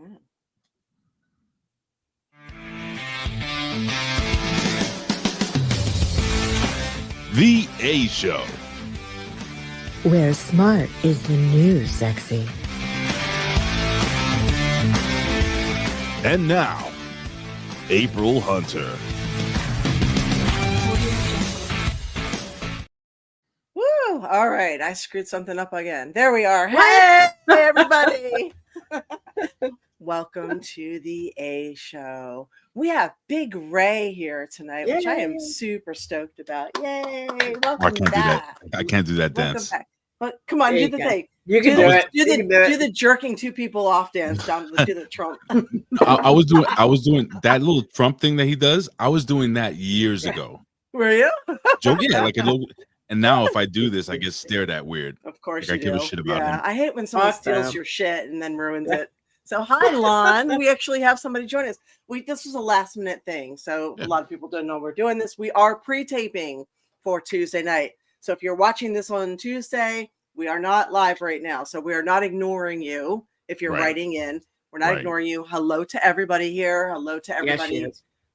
Mm. The A Show, where smart is the new sexy. and now, April Hunter. Woo! All right, I screwed something up again. There we are. Hey, everybody! Welcome to the A Show. We have Big Ray here tonight, which I am super stoked about. Yay! Welcome I can't back. do that. I can't do that Welcome dance. back. But come on, There do you the go. thing. You can do it. Do the jerking two people off dance down to the Trump. I was doing that little Trump thing that he does. I was doing that years ago. Were you? Joking, yeah, like a little. And now if I do this, I get stared at weird. Of course Like I you give a do. shit about Yeah, him. I hate when someone Fuck steals them. your shit and then ruins it. So hi, Lon. We actually have somebody join us. This was a last minute thing, so Yeah. a lot of people don't know we're doing this. We are pre-taping for Tuesday night. So if you're watching this on Tuesday, we are not live right now. So we are not ignoring you. If you're Right. writing in, we're not Right. ignoring you. Hello to everybody here. Hello to everybody.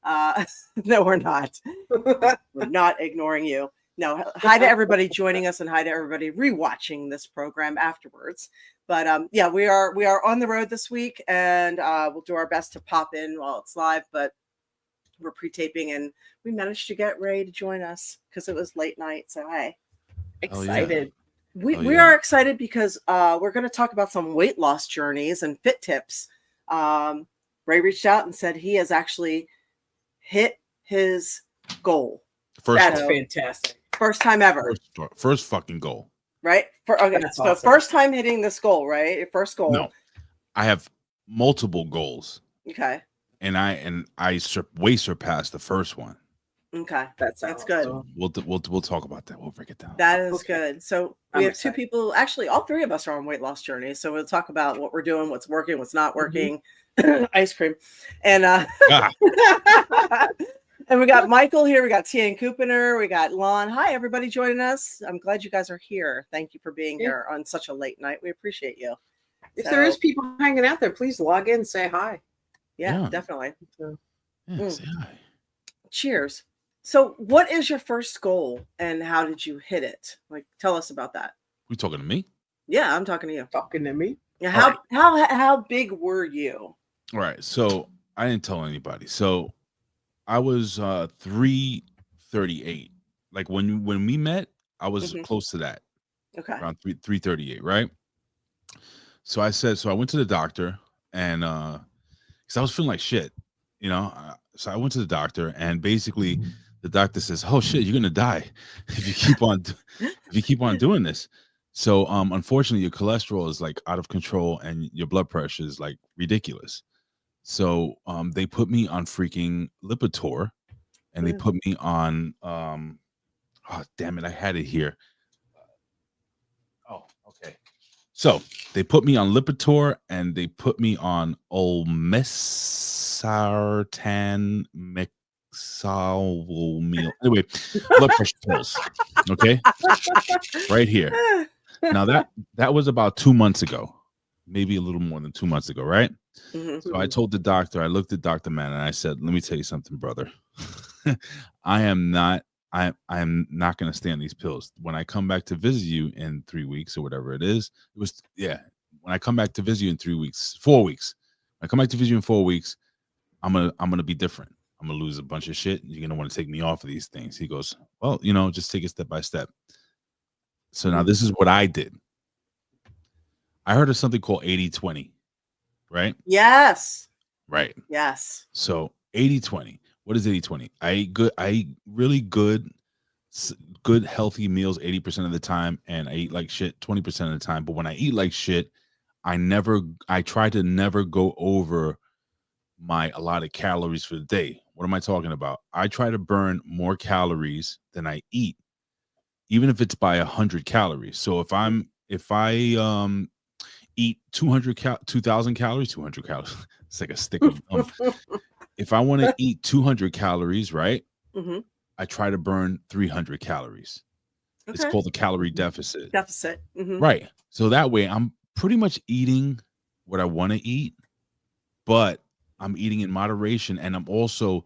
Yes, No, we're not. We're not ignoring you. No, hi to everybody joining us and hi to everybody rewatching this program afterwards. But yeah, we are on the road this week, and we'll do our best to pop in while it's live. But we're pre-taping, and we managed to get Ray to join us because it was late night. So hey, excited. we are excited because we're going to talk about some weight loss journeys and fit tips. Ray reached out and said he has actually hit his goal. That's So, fantastic. first time ever, First fucking goal. right? Okay, That's so awesome. first time hitting this goal, right? Your first goal. No, I have multiple goals, Okay. and I way surpassed the first one. Okay. That's good. awesome. We'll talk about that. We'll break it down. That is Okay. good. So I'm we have excited. two people, actually all three of us are on weight loss journeys. So we'll talk about what we're doing, what's working, what's not working, ice cream. And Ah, and we got Michael here, we got Tian Kupiner, we got Lon. Hi, everybody joining us. I'm glad you guys are here. Thank you for being Yeah. here on such a late night. We appreciate you. If there is people hanging out there, please log in and say hi. Yeah, Yeah. definitely. yeah, say hi. Cheers. So what is your first goal and how did you hit it? Like, tell us about that. We talking to me? Yeah, I'm talking to you. Talking to me. Yeah, how big were you? All right. So I didn't tell anybody. So I was 338. Like when we met, I was Mhm. close to that, Okay. around 338, right? So I went to the doctor, and because I was feeling like shit, so I went to the doctor, and basically the doctor says, "Oh shit, you're gonna die if you keep on doing this." So unfortunately, your cholesterol is like out of control, and your blood pressure is like ridiculous. So they put me on freaking Lipitor, and they Mm. put me on oh damn it, I had it here. Oh, okay. So they put me on Lipitor, and they put me on olmesartan mixolmeal. Anyway, blood pressure pills. Okay, right here. Now that was about 2 months ago, maybe a little more than 2 months ago, right? Mhm. So I told the doctor, I looked at Dr. Man, and I said, "Let me tell you something, brother. I am not going to stand these pills. When I come back to visit you in 3 weeks or whatever it is, when I come back to visit you in 4 weeks, when I come back to visit you in 4 weeks, I'm gonna be different. I'm gonna lose a bunch of shit. You're gonna want to take me off of these things." He goes, "Well, just take it step by step." So now this is what I did. I heard of something called 80-20, right? Yes. Right. Yes. So 80-20. What is 80-20? I eat really good healthy meals 80% of the time, and I eat like shit 20% of the time. But when I eat like shit, I try to never go over my allotted calories for the day. What am I talking about? I try to burn more calories than I eat, even if it's by 100 calories. So if I eat 2,000 calories, 200 calories. It's like a stick of if I want to eat 200 calories, right? Mhm. I try to burn 300 calories. It's Okay. called a calorie deficit. Deficit. Mhm. Right. So that way I'm pretty much eating what I want to eat, but I'm eating in moderation, and I'm also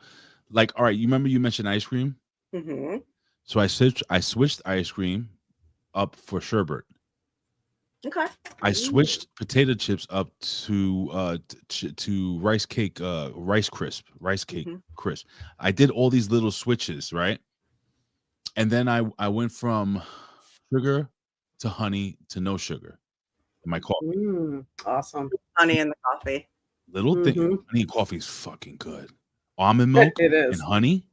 like, all right, you remember you mentioned ice cream? Mm-hmm. So I switched ice cream up for sherbet. Okay. I switched potato chips up to rice cake, rice cake Mm-hmm. crisp. I did all these little switches, right? And then I went from sugar to honey to no sugar in my coffee. Awesome. Honey in the coffee. Little thing, Mhm. honey coffee is fucking good. Almond milk It and is. honey.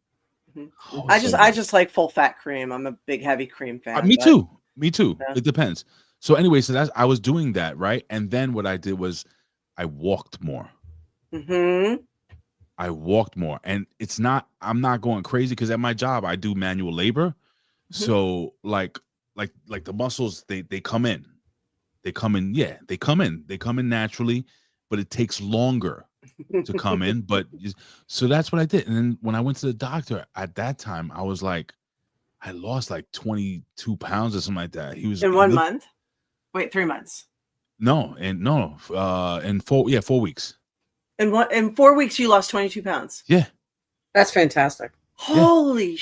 Mhm. Oh, I it's so I good. just like full fat cream. I'm a big heavy cream fan. Me but- too. Me too. Yeah. It depends. So anyway, so that's I was doing that, right? And then what I did was I walked more. Mhm. I walked more. And I'm not going crazy because at my job I do manual labor. So like the muscles they come in. They come in, yeah, they come in naturally, but it takes longer to come in. So that's what I did. And then when I went to the doctor at that time, I was like, I lost like 22 pounds or something like that. He was In he 1 looked- month? Wait, 3 months. in 4 weeks. In 4 weeks you lost 22 pounds. Yeah, That's fantastic. Holy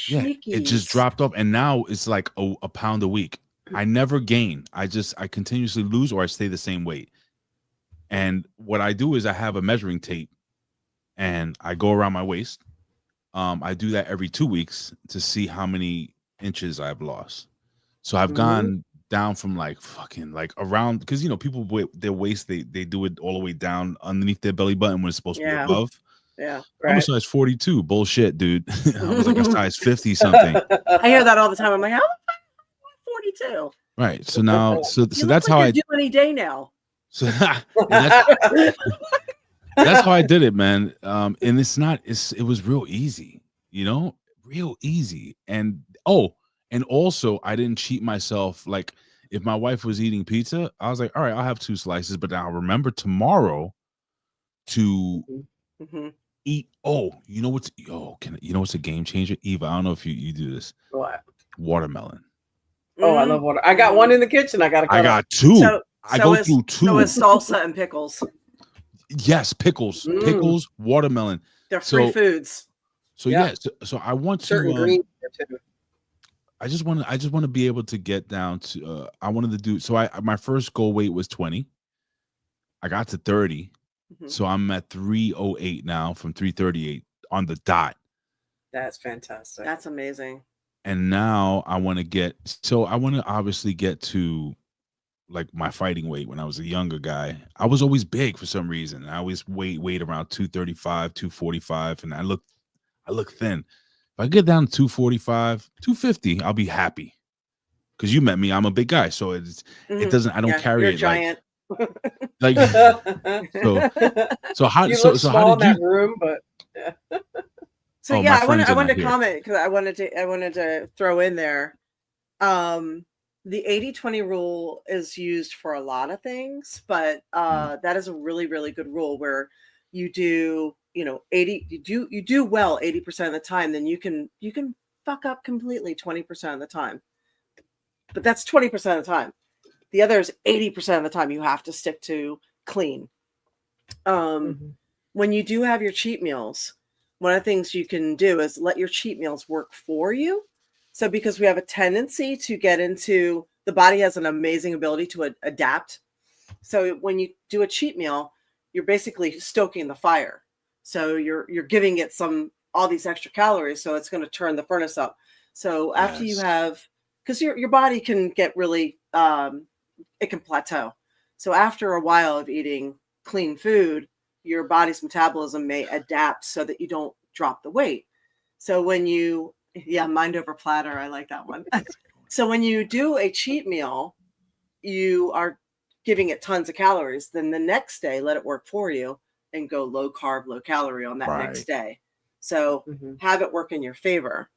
yeah. It just shnikes. dropped up, and now it's like a pound a week. I never gain. I continuously lose or I stay the same weight. And what I do is I have a measuring tape and I go around my waist. I do that every 2 weeks to see how many inches I've lost. So I've gone down from like fucking like around, because people their waist they do it all the way down underneath their belly button when it's supposed to be Yeah. above. Yeah. I'm a Right. size 42. Bullshit, dude. I was like a size 50 something. I hear that all the time. I'm like, how the fuck am I 42? Right. So now so You look that's like how you're I due any day now. so that's how I did it, man. And it was real easy, real easy. And also I didn't cheat myself. Like if my wife was eating pizza, I was like, all right, I'll have 2 slices, but I'll remember tomorrow to Mhm. eat. Oh, you know what's a game changer? Eva, I don't know if you do this. What? Watermelon. Oh, I love water. I got one in the kitchen. I got to cut I up. got 2. So I go through 2. So is salsa and pickles. Yes, pickles, watermelon. They're free foods. So Yeah. so I want Certain to greens too. I just want to be able to get down to I wanted to do so my first goal weight was 20. I got to 30. Mhm. So I'm at 308 now from 338 on the dot. That's fantastic. That's amazing. And now I want to obviously get to like my fighting weight when I was a younger guy. I was always big for some reason. I always weighed around 235, 245, and I look thin. If I get down to 245, 250, I'll be happy. Because you met me, I'm a big guy, so it Mhm. doesn't. I don't Yeah, carry you're it giant. like so how you so look so small how in did that you? room, but So Oh, yeah, my I friends are wanted not to here. comment because I wanted to throw in there. The 80-20 rule is used for a lot of things, but that is a really, really good rule where you do, 80, you do well 80% of the time, then you can fuck up completely 20% of the time. But that's 20% of the time. The other is 80% of the time you have to stick to clean. When you do have your cheat meals, one of the things you can do is let your cheat meals work for you. So because we have a tendency to get into, the body has an amazing ability to adapt. So when you do a cheat meal, you're basically stoking the fire. So you're giving it all these extra calories, so it's going to turn the furnace up. So after you Yes. have, because your body can get really, it can plateau. So after a while of eating clean food, your body's metabolism may adapt so that you don't drop the weight. So mind over platter, I like that one. So when you do a cheat meal, you are giving it tons of calories. Then the next day, let it work for you and go low carb, low calorie on that next day. So have it work in your favor.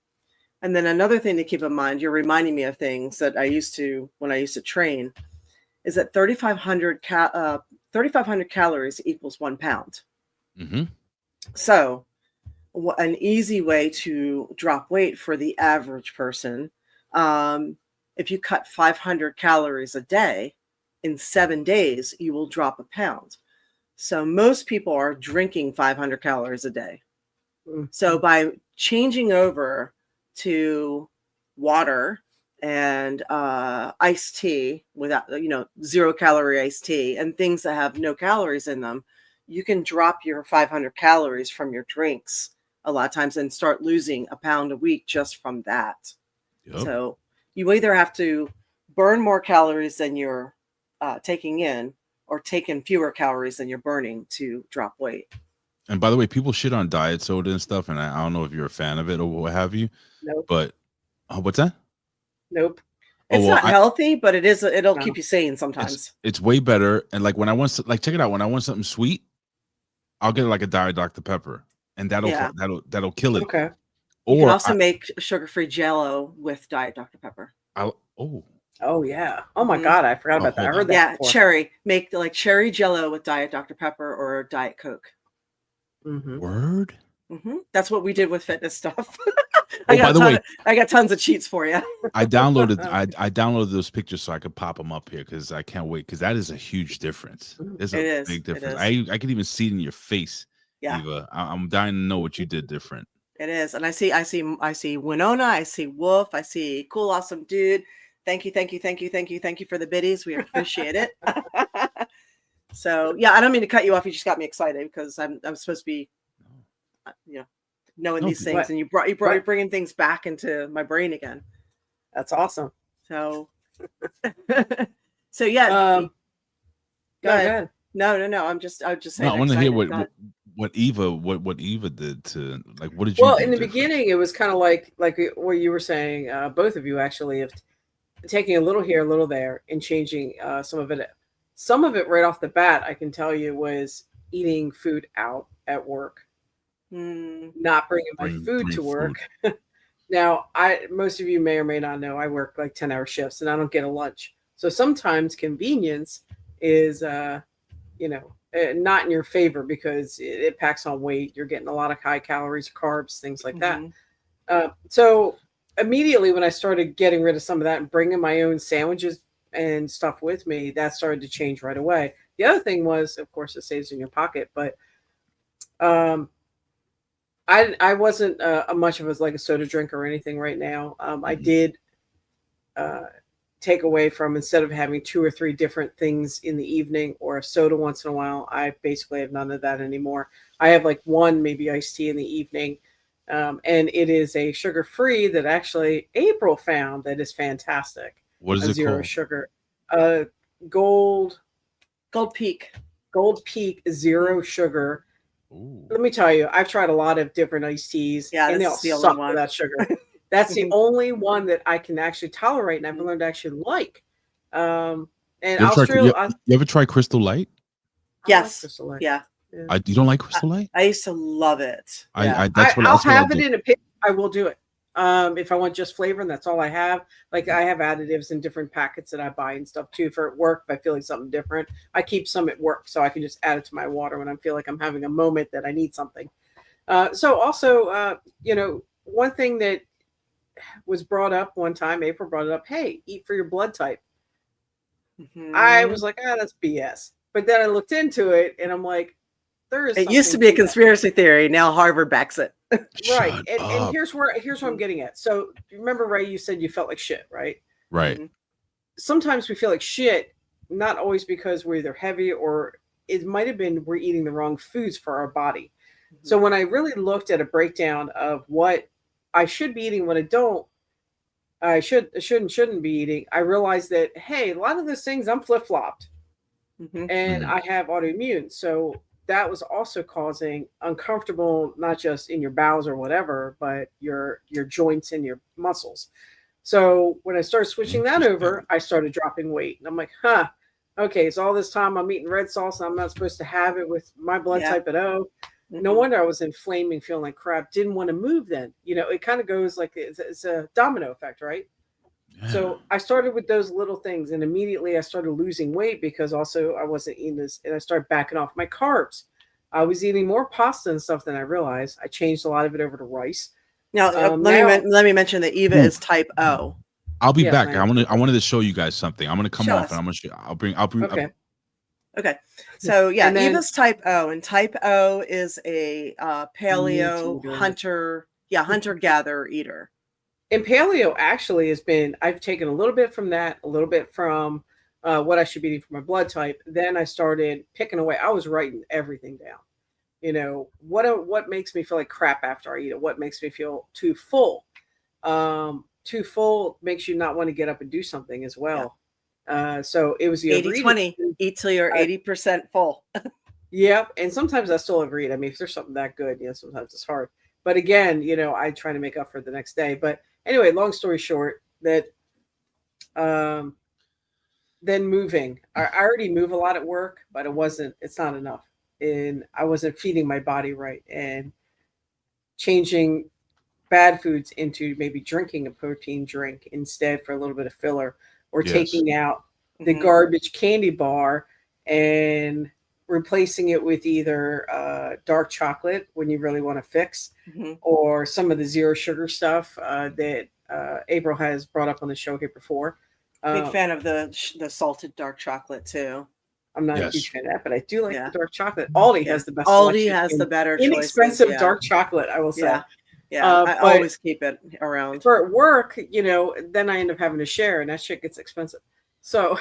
And then another thing to keep in mind, you're reminding me of things that when I used to train, is that 3,500 calories equals 1 pound. Mm-hmm. So an easy way to drop weight for the average person, if you cut 500 calories a day, in 7 days, you will drop 1 pound. So most people are drinking 500 calories a day. Mm. So by changing over to water and iced tea without, 0-calorie iced tea and things that have no calories in them, you can drop your 500 calories from your drinks a lot of times and start losing a pound a week just from that. Yep. So you either have to burn more calories than you're taking in, or take in fewer calories than you're burning to drop weight. And by the way, people shit on diet soda and stuff, and I don't know if you're a fan of it or what have you. Nope. But what's that? Nope. It's not healthy, but it'll No. keep you sane sometimes. It's way better. And like when I want check it out. When I want something sweet, I'll get like a Diet Dr. Pepper, and that'll kill it. Okay. You Or can also make sugar-free Jello with Diet Dr. Pepper. Oh yeah. Oh my Mhm. God, I forgot about that. I hold heard on. that. Yeah, before. cherry. Make like cherry Jello with Diet Dr. Pepper or Diet Coke. Mhm. Word. That's what we did with fitness stuff. Oh, by the way, I got tons of cheats for you. I downloaded I downloaded those pictures so I could pop them up here because I can't wait, because that is a huge difference. There's It a is, big it difference. is. I can even see it in your face, Yeah, Eva. I'm dying to know what you did different. it is. And I see Winona. I see Wolf. I see Cool Awesome Dude. Thank you for the biddies. We appreciate it. So yeah, I don't mean to cut you off. You just got me excited because I'm supposed to be, knowing No, these things, what? and you're bringing things back into my brain again. That's awesome. So, so yeah. Go Go ahead. ahead. No. I was just saying. No, I want to hear excited. what Eva did to, like, what did you Well, do in the different? beginning, it was kind of like what you were saying. Both of you actually have taking a little here, a little there, and changing some of it. Some of it right off the bat, I can tell you, was eating food out at work, not bringing my food to work. Now, most of you may or may not know I work like 10-hour shifts, and I don't get a lunch. So sometimes convenience is, not in your favor because it packs on weight. You're getting a lot of high calories, carbs, things like that. So immediately when I started getting rid of some of that and bringing my own sandwiches and stuff with me, that started to change right away. The other thing was, of course, it saves in your pocket, but I wasn't much of a soda drinker or anything right now. I did take away from, instead of having 2 or 3 different things in the evening or a soda once in a while, I basically have none of that anymore. I have like one maybe iced tea in the evening. And it is a sugar-free that actually April found that is fantastic. What is it zero called? Sugar. Gold Peak. Gold Peak Zero Sugar. Ooh. Let me tell you, I've tried a lot of different iced teas, Yeah, and they this all is the only suck one. without sugar. That's the only one that I can actually tolerate, and I've learned to actually like. And You ever try Crystal Light? Yes. Crystal Light. Yeah. You don't like Crystal Light? I used to love it. I'll have it in a pit. I will do it. If I want just flavor, and that's all I have. Like, I have additives in different packets that I buy and stuff too for at work. If I feel like something different, I keep some at work so I can just add it to my water when I feel like I'm having a moment that I need something. So also, one thing that was brought up one time, April brought it up. Hey, eat for your blood type. I was like, that's BS. But then I looked into it, and I'm like, it used to be a conspiracy theory. Now Harvard backs it. Right. And here's what I'm getting at. So remember, Ray, you said you felt like shit, right? Right. Sometimes we feel like shit, not always because we're either heavy, or it might have been we're eating the wrong foods for our body. So when I really looked at a breakdown of what I should be eating, what I shouldn't be eating, I realized that, hey, a lot of those things I'm flip-flopped. And I have autoimmune. So that was also causing uncomfortable, not just in your bowels or whatever, but your joints and your muscles. So when I started switching that over, I started dropping weight. And I'm like, okay, so all this time I'm eating red sauce, and I'm not supposed to have it with my blood type at O. No wonder I was inflaming, feeling like crap, didn't want to move then. It kind of goes like it's a domino effect, right? Yeah. So I started with those little things, and immediately I started losing weight because also I wasn't eating this, and I started backing off my carbs. I was eating more pasta and stuff than I realized. I changed a lot of it over to rice. Now, let me mention that Eva is type O. I'll be back. I wanted to show you guys something. I'm going to come off, and I'll bring. Okay. Okay. So yeah, And then- Eva's type O, and type O is a paleo Meat eater. hunter. Yeah, hunter gatherer eater. And paleo actually has been, I've taken a little bit from that, a little bit from what I should be eating for my blood type. Then I started picking away. I was writing everything down. You know, what makes me feel like crap after I eat it? What makes me feel too full? Too full makes you not want to get up and do something as well. So it was the 80-20. Eat till you're 80% full. Yep. And sometimes I still overeat. I mean, if there's something that good, sometimes it's hard. But again, I try to make up for the next day. But anyway, long story short, that then moving. I already move a lot at work, but it's not enough. And I wasn't feeding my body right, and changing bad foods into maybe drinking a protein drink instead for a little bit of filler, or Yes. taking out the Mhm. garbage candy bar and replacing it with either dark chocolate when you really want to fix, Mhm. or some of the zero sugar stuff that April has brought up on the show here before. Big fan of the salted dark chocolate too. I'm not a Yes. huge fan of that, but I do like Yeah. the dark chocolate. Aldi has the best. Aldi selection has in the better inexpensive choices, yeah. dark chocolate, I will say. Yeah. Yeah, I but- always keep it around. For at work, then I end up having to share, and that shit gets expensive. So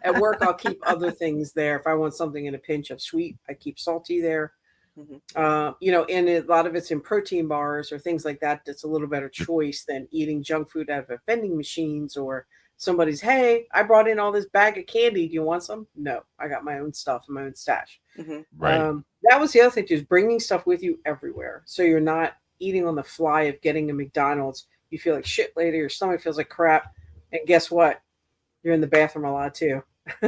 at work, I'll keep other things there. If I want something in a pinch of sweet, I keep salty there. Mhm. And a lot of it's in protein bars or things like that. That's a little better choice than eating junk food out of a vending machines, or somebody's, hey, I brought in all this bag of candy. Do you want some? No, I got my own stuff, my own stash. Mhm. Right. That was the other thing, just bringing stuff with you everywhere. So you're not eating on the fly of getting a McDonald's. You feel like shit later. Your stomach feels like crap. And guess what? You're in the bathroom a lot too.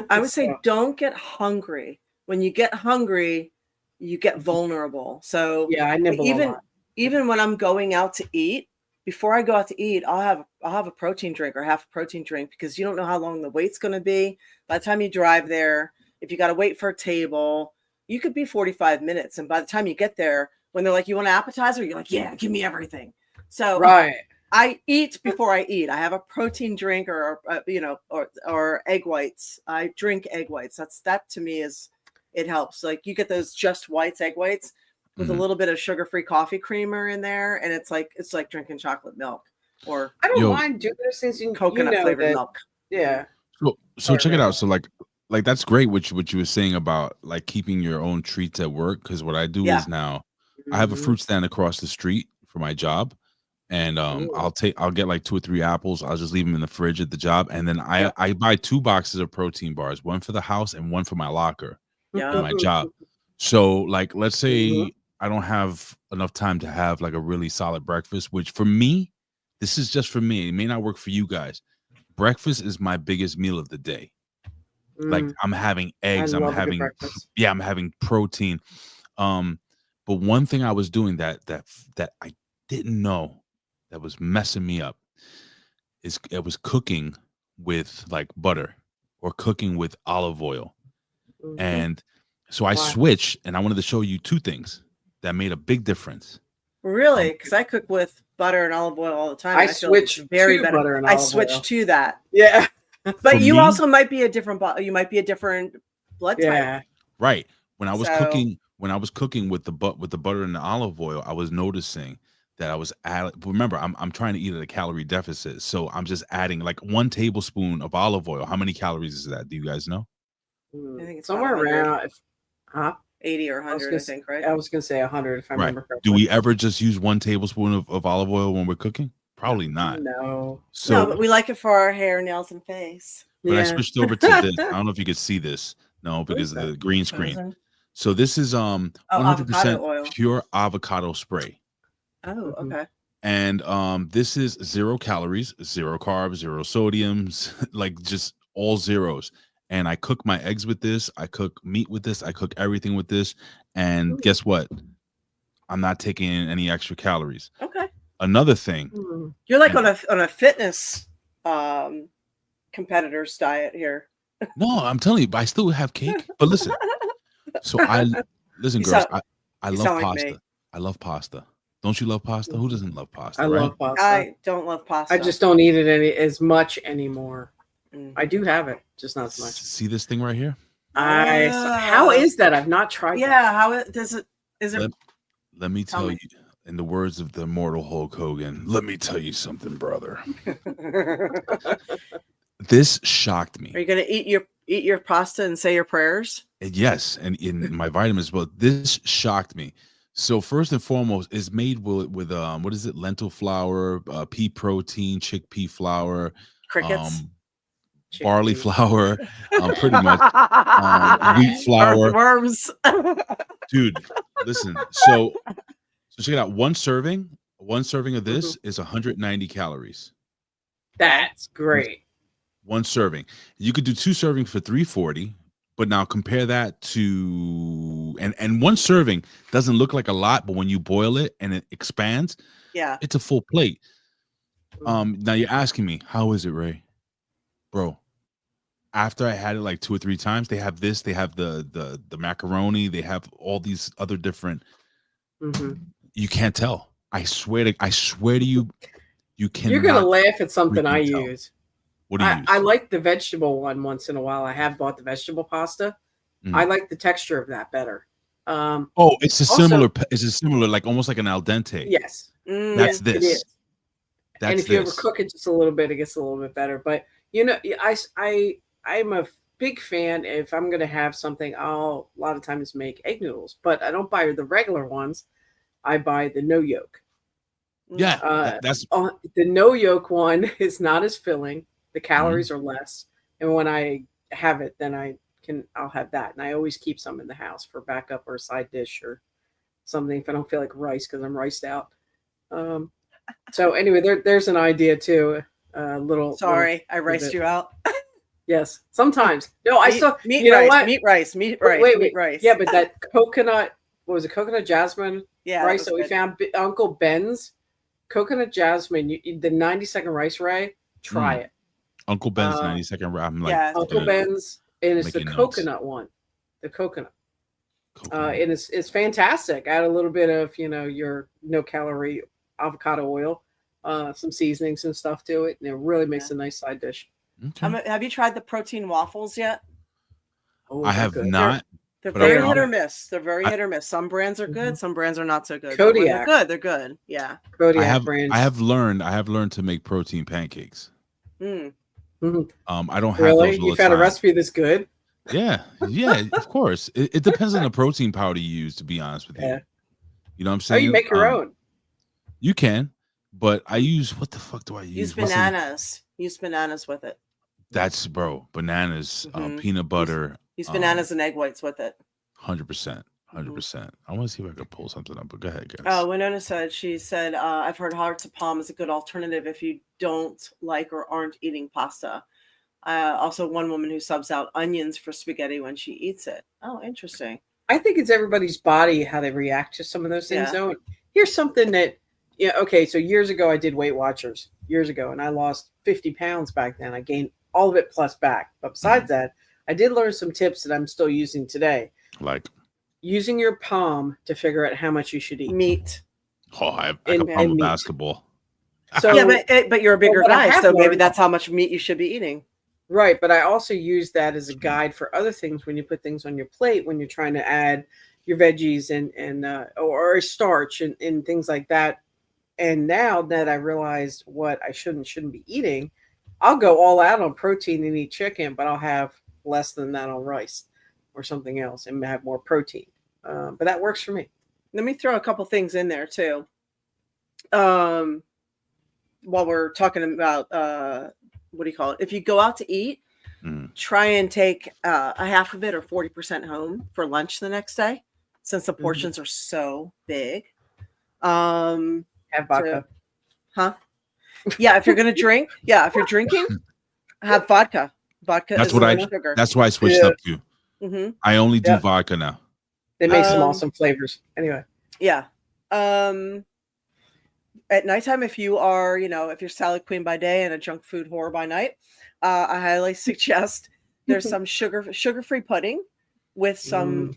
I would say So- don't get hungry. When you get hungry, you get vulnerable. So Yeah, I nibble a lot. even when I'm going out to eat, before I go out to eat, I'll have a protein drink or half a protein drink, because you don't know how long the wait's going to be. By the time you drive there, if you got to wait for a table, you could be 45 minutes. And by the time you get there, when they're like, you want an appetizer? You're like, yeah, give me everything. So Right. I eat before I eat. I have a protein drink or egg whites. I drink egg whites. That to me it helps. Like you get those just whites egg whites with a Mhm. little bit of sugar-free coffee creamer in there, and it's like drinking chocolate milk or I don't Yo. mind doing those things. coconut flavored that, milk. Yeah. So check it Right. out. So like that's great what you were saying about like keeping your own treats at work. Because what I do Yeah. is now I have a Mhm. fruit stand across the street for my job, and Ooh. I'll get like 2 or 3 apples. I'll just leave them in the fridge at the job, and then Yeah. I buy 2 boxes of protein bars, one for the house and one for my locker Yeah. at my job. So like let's say Mhm. I don't have enough time to have like a really solid breakfast, which for me, this is just for me. It may not work for you guys. Breakfast is my biggest meal of the day. Like Mm, I'm having eggs, I I'm love a good having breakfast. I'm having protein. But one thing I was doing that I didn't know that was messing me up is it was cooking with like butter or cooking with olive oil. Mhm. And so I Wow. switched, and I wanted to show you 2 things that made a big difference. Really? Because I cook with butter and olive oil all the time. I and feel like it's switch very to better. butter and I olive switched oil. to that. Yeah. But For you me- also might be a different blood type. Yeah. Right. When I was So- cooking with the butter and the olive oil, I was noticing that I was remember, I'm trying to eat at a calorie deficit. So I'm just adding like 1 tablespoon of olive oil. How many calories is that? Do you guys know? I think it's Somewhere about 100. around. Huh? 80 or I was 100, I gonna think, right? I was going to say 100 if I Right. remember correctly. Do we ever just use 1 tablespoon of olive oil when we're cooking? Probably not. No. So No, but we like it for our hair, nails, and face. but I Yeah. switched over to this. I don't know if you could see this. No, because is of the that? green screen. So this is 100% avocado oil. pure avocado spray. Oh, Mhm. okay. And this is 0 calories, 0 carbs, 0 sodiums, like just all zeros. And I cook my eggs with this, I cook meat with this, I cook everything with this. And Ooh. guess what? I'm not taking in any extra calories. Okay. Another thing, Mm. You're like on a fitness competitor's diet here. no, I'm telling you, but I still have cake. But listen, so listen, You girls, sound- I you love sound like pasta. me. I love pasta. Don't you love pasta? Who doesn't love pasta? I right? love pasta. I don't love pasta. I just don't eat it as much anymore. Mm. I do have it, just not as much. See this thing right here? How is that? I've not tried Yeah, how does it? Is it? Let me Tell tell me. you, in the words of the immortal Hulk Hogan, let me tell you something, brother. This shocked me. Are you gonna eat your pasta and say your prayers? And yes, and in my vitamins, but this shocked me. So first and foremost, it's made with what is it? Lentil flour, pea protein, chickpea flour, Crickets. barley Chickpeas. flour, pretty much wheat flour. Earthworms. Dude, listen. So check it out. One serving of this is 190 calories. That's great. One serving. You could do 2 servings for 340, but now compare that to and one serving doesn't look like a lot, but when you boil it and it expands, Yeah. it's a full plate. Now you're asking me, how is it, Ray? Bro, after I had it like 2 or 3 times, they have this, they have the macaroni, they have all these other different. You can't tell. I swear to you, you can. You're gonna laugh at something I tell. use. What do you use? I like the vegetable one once in a while. I have bought the vegetable pasta. I like the texture of that better. It's a similar. It's a similar, like almost like an al dente. Yes, That's it this. is. That's and if you this. overcook it just a little bit, it gets a little bit better. But I'm a big fan. If I'm gonna have something, I'll a lot of times make egg noodles, but I don't buy the regular ones. I buy the no yolk. Yeah, that's The no yolk one is not as filling. The calories are less, and when I have it, then I'll have that, and I always keep some in the house for backup or a side dish or something if I don't feel like rice because I'm riced out. So anyway, there's an idea too. Sorry, I riced you out. Yes, sometimes. No, I still meat you know rice, what? meat rice, meat rice, Wait, meat rice. Yeah, but that coconut, what was it? Coconut jasmine Yeah, rice that we good. found Uncle Ben's coconut jasmine. The 90-second rice, Ray. Try it. Uncle Ben's 90-second. I'm like, Yeah, Uncle Ben's, and it's the making coconut one. The coconut. And it's fantastic. Add a little bit of your no calorie avocado oil, some seasonings and stuff to it, and it really makes a nice side dish. Okay. Have you tried the protein waffles yet? Oh, I have good. not. They're But very I'll- hit or miss. They're very hit or miss. Some brands are good, some brands are not so good. But when Kodiak. they're good. They're good. Yeah. Kodiak brand. I have learned to make protein pancakes. Mm. I don't have Really? those all You the found a time. recipe that's good? Yeah, of course. It depends on the protein powder you use, to be honest with you. Yeah. You know what I'm Oh, saying? you make your own. You can, but I use, what the fuck do I use? Use What's it- bananas. Use bananas with it. That's bananas, peanut butter. Use bananas and egg whites with it. 100%. 100%. I want to see if I can pull something up, but go ahead, guys. Oh, Winona said, I've heard hearts of palm is a good alternative if you don't like or aren't eating pasta. Also, one woman who subs out onions for spaghetti when she eats it. Oh, interesting. I think it's everybody's body, how they react to some of those things. Yeah. Though, here's something that, okay, so years ago I did Weight Watchers, and I lost 50 pounds back then. I gained all of it plus back. But besides that, I did learn some tips that I'm still using today. Like using your palm to figure out how much you should eat. Meat. Oh, I can palm a meat. basketball. So, yeah, but you're a bigger what I guy, have so maybe learned- that's how much meat you should be eating. Right, but I also use that as a guide for other things when you put things on your plate, when you're trying to add your veggies and or starch and things like that. And now that I realized what I shouldn't be eating, I'll go all out on protein and eat chicken, but I'll have less than that on rice or something else and have more protein. But that works for me. Let me throw a couple things in there too. While we're talking about what do you call it? If you go out to eat, try and take a half of it or 40% home for lunch the next day, since the portions are so big. Have vodka. Yeah, if you're gonna drink, if you're drinking, have vodka. Vodka That's is what low I. sugar. That's why I switched up to. Mm-hmm. I only do Yeah. vodka now. They make some Um, awesome flavors. Anyway. Yeah. At nighttime, if you are, if you're salad queen by day and a junk food whore by night, I highly suggest there's some sugar-free pudding with some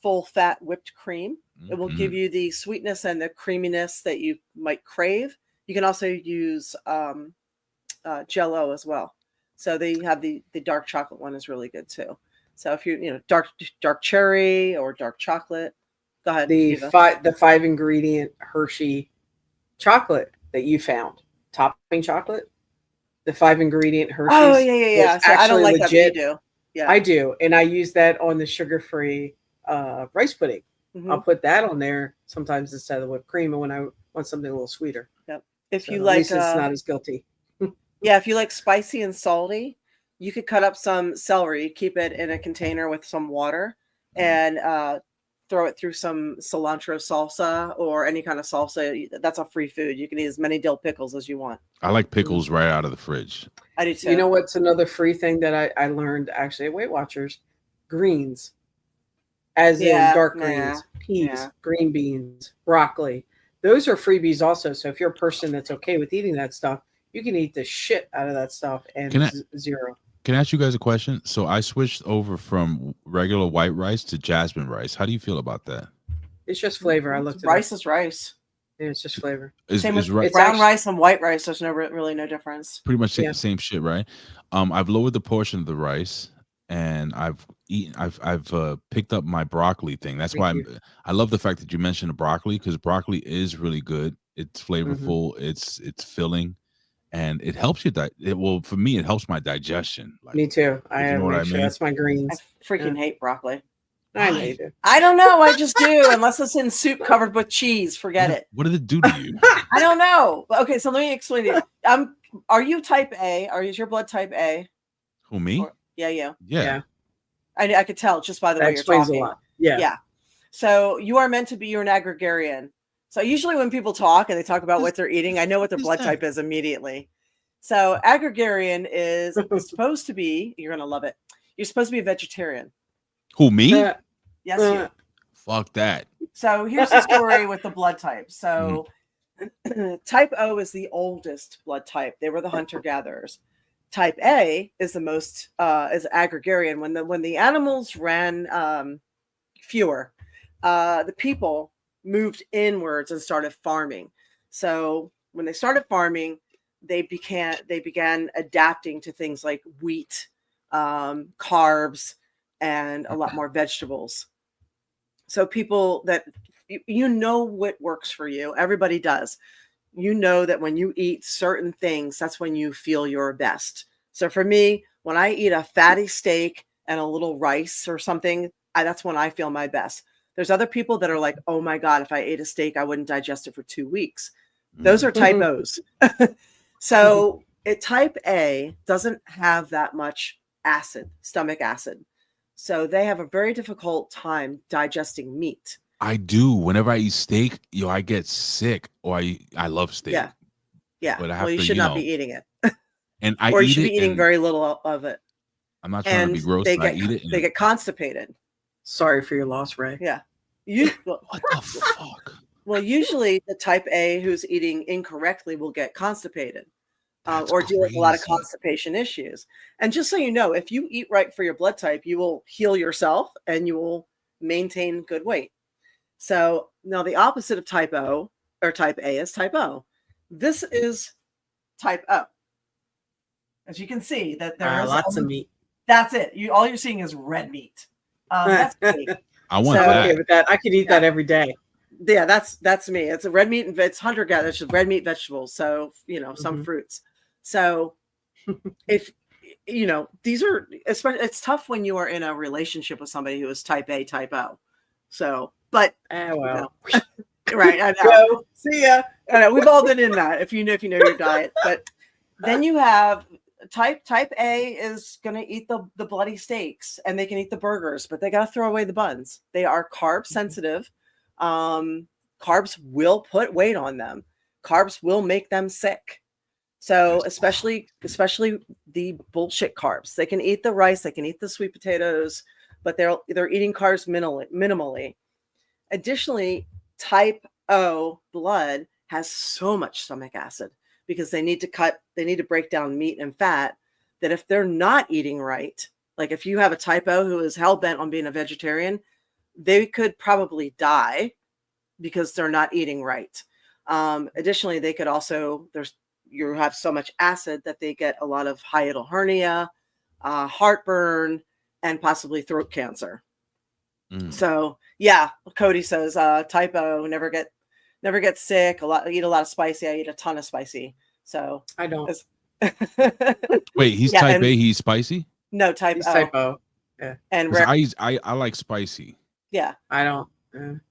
full fat whipped cream. It will give you the sweetness and the creaminess that you might crave. You can also use Jell-O as well. So they have the dark chocolate one is really good too. So if you dark cherry or dark chocolate, go ahead. The Eva. the 5 ingredient Hershey chocolate that you found, topping chocolate, the 5 ingredient Hershey's. Oh yeah. was So I don't actually like that, but you legit. do. Yeah. I do, and I use that on the sugar-free rice pudding. Mhm. I'll put that on there sometimes instead of whipped cream, and when I want something a little sweeter. Yep. If So you at like, least it's not as guilty. yeah, if you like spicy and salty, you could cut up some celery, keep it in a container with some water, and throw it through some cilantro salsa or any kind of salsa. That's a free food. You can eat as many dill pickles as you want. I like pickles right out of the fridge. I do too. You know what's another free thing that I learned actually at Weight Watchers? Greens. As in dark greens, peas, green beans, broccoli. Those are freebies also. So if you're a person that's okay with eating that stuff, you can eat the shit out of that stuff and zero. Can I ask you guys a question? So I switched over from regular white rice to jasmine rice. How do you feel about that? It's just flavor. I looked at rice is rice. Yeah, it's just flavor. Same with rice, brown rice and white rice. There's really no difference. pretty much the same shit, right? I've lowered the portion of the rice, and I've picked up my broccoli thing. That's why I love the fact that you mentioned the broccoli, because broccoli is really good. It's flavorful. It's filling, and it helps you. For me, it helps my digestion. Me too. I have what I sure mean? that's my greens. I freaking hate broccoli. I know you do. I don't know. I just do. Unless it's in soup covered with cheese, forget it. What did it do to you? I don't know. Okay, so let me explain to you. Are you type A? Is your blood type A? Who, me? Yeah. Yeah. I could tell just by the That way you're explains talking. a lot. Yeah. So you are meant to be. You're an agregarian. So usually when people talk and they talk about what they're eating, I know what their blood type is immediately. So agregarian is supposed to be. You're gonna love it. You're supposed to be a vegetarian. Who, me? Yes, you. Fuck that. So here's the story with the blood type. So type O is the oldest blood type. They were the hunter gatherers. Type A is the most is agregarian. When the animals ran fewer, the people moved inwards and started farming. So when they started farming, they began adapting to things like wheat, carbs, and a lot more vegetables. So people that you know what works for you. Everybody does. You know that when you eat certain things, that's when you feel your best. So for me, when I eat a fatty steak and a little rice or something, that's when I feel my best. There's other people that are like, oh my God, if I ate a steak, I wouldn't digest it for 2 weeks. Those are type O's. So type A doesn't have that much acid, stomach acid. So they have a very difficult time digesting meat. I do. Whenever I eat steak, I get sick. Or I love steak. Yeah. But I have you should not be eating it. And or you should be eating very little of it. I'm not trying to be gross, but I eat it. They get constipated. Sorry for your loss, Ray. Yeah. What the fuck? Well, usually the type A who's eating incorrectly will get constipated or deal with a lot of constipation issues. And just so you know, if you eat right for your blood type, you will heal yourself and you will maintain good weight. So now the opposite of type O or type A is type O. This is type O. As you can see, that there is lots of meat. That's it. All you're seeing is red meat. That's me. I want I'm that. okay with that. I could eat that every day. Yeah, that's me. It's a red meat and it's hunter gatherer. It's just red meat, vegetables. So some fruits. So if these are especially, it's tough when you are in a relationship with somebody who is type A, type O. So, but well, right, I know. See ya. I know, we've all been in that. If you know your diet, but then you have type A is going to eat the bloody steaks and they can eat the burgers, but they got to throw away the buns. They are carb sensitive. Carbs will put weight on them. Carbs will make them sick. So especially the bullshit carbs. They can eat the rice, they can eat the sweet potatoes, but they're eating carbs minimally. Additionally, type O blood has so much stomach acid because they need to break down meat and fat, that if they're not eating right, like if you have a type O who is hell-bent on being a vegetarian, they could probably die because they're not eating right. Additionally, they could also, you have so much acid that they get a lot of hiatal hernia, heartburn, and possibly throat cancer. Mm. So yeah, Cody says typo, never get sick. Eat a lot of spicy. I eat a ton of spicy. So I don't. Wait, he's Yeah, type and- A. He's spicy. no type He's O. type O. And 'Cause rare. I like spicy. Yeah, I don't.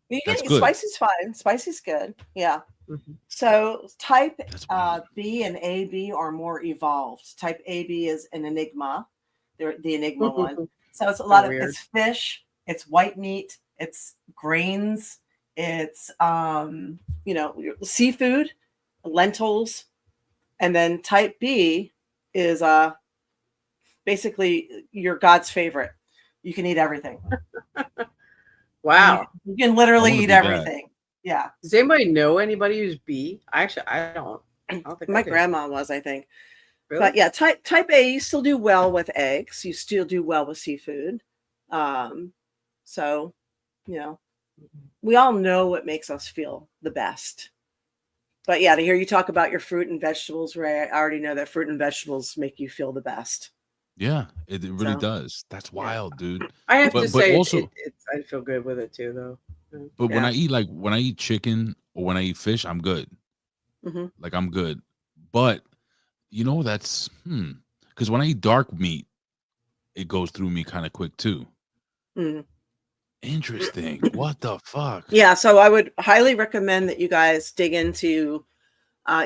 you That's can good. spicy's fine. Spicy's good. Yeah. Mhm. So type That's weird. B and AB are more evolved. Type AB is an enigma. They're the enigma one. So it's a lot of Weird. it's fish, it's white meat, it's grains, it's seafood, lentils, and then type B is basically your God's favorite. You can eat everything. Wow. You can literally I wanna eat be that. everything. Yeah. Does anybody know anybody who's B? I don't. I don't think My I do. grandma was, I think. Really? But yeah, type A, you still do well with eggs. You still do well with seafood. So, we all know what makes us feel the best. But yeah, to hear you talk about your fruit and vegetables, Ray, I already know that fruit and vegetables make you feel the best. Yeah, it really So, does. That's wild, dude. I have But- to but say, also- I feel good with it too, though. But when Yeah. I eat chicken or when I eat fish, I'm good. Mhm. Like I'm good. But that's because when I eat dark meat, it goes through me kind of quick too. Mm. Interesting. What the fuck? Yeah, so I would highly recommend that you guys dig into.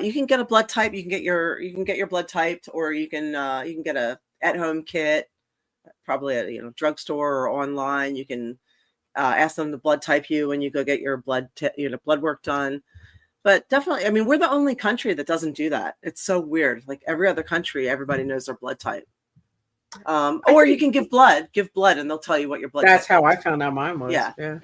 You can get a blood type. You can get your blood typed, or you can get a at-home kit, probably at drugstore or online. You can ask them to blood type you when you go get your blood work done. But definitely, I mean, we're the only country that doesn't do that. It's so weird. Like every other country, everybody knows their blood type. Or you can give blood, and they'll tell you what your blood. That's type how is. I found out mine was. Yeah. Yeah.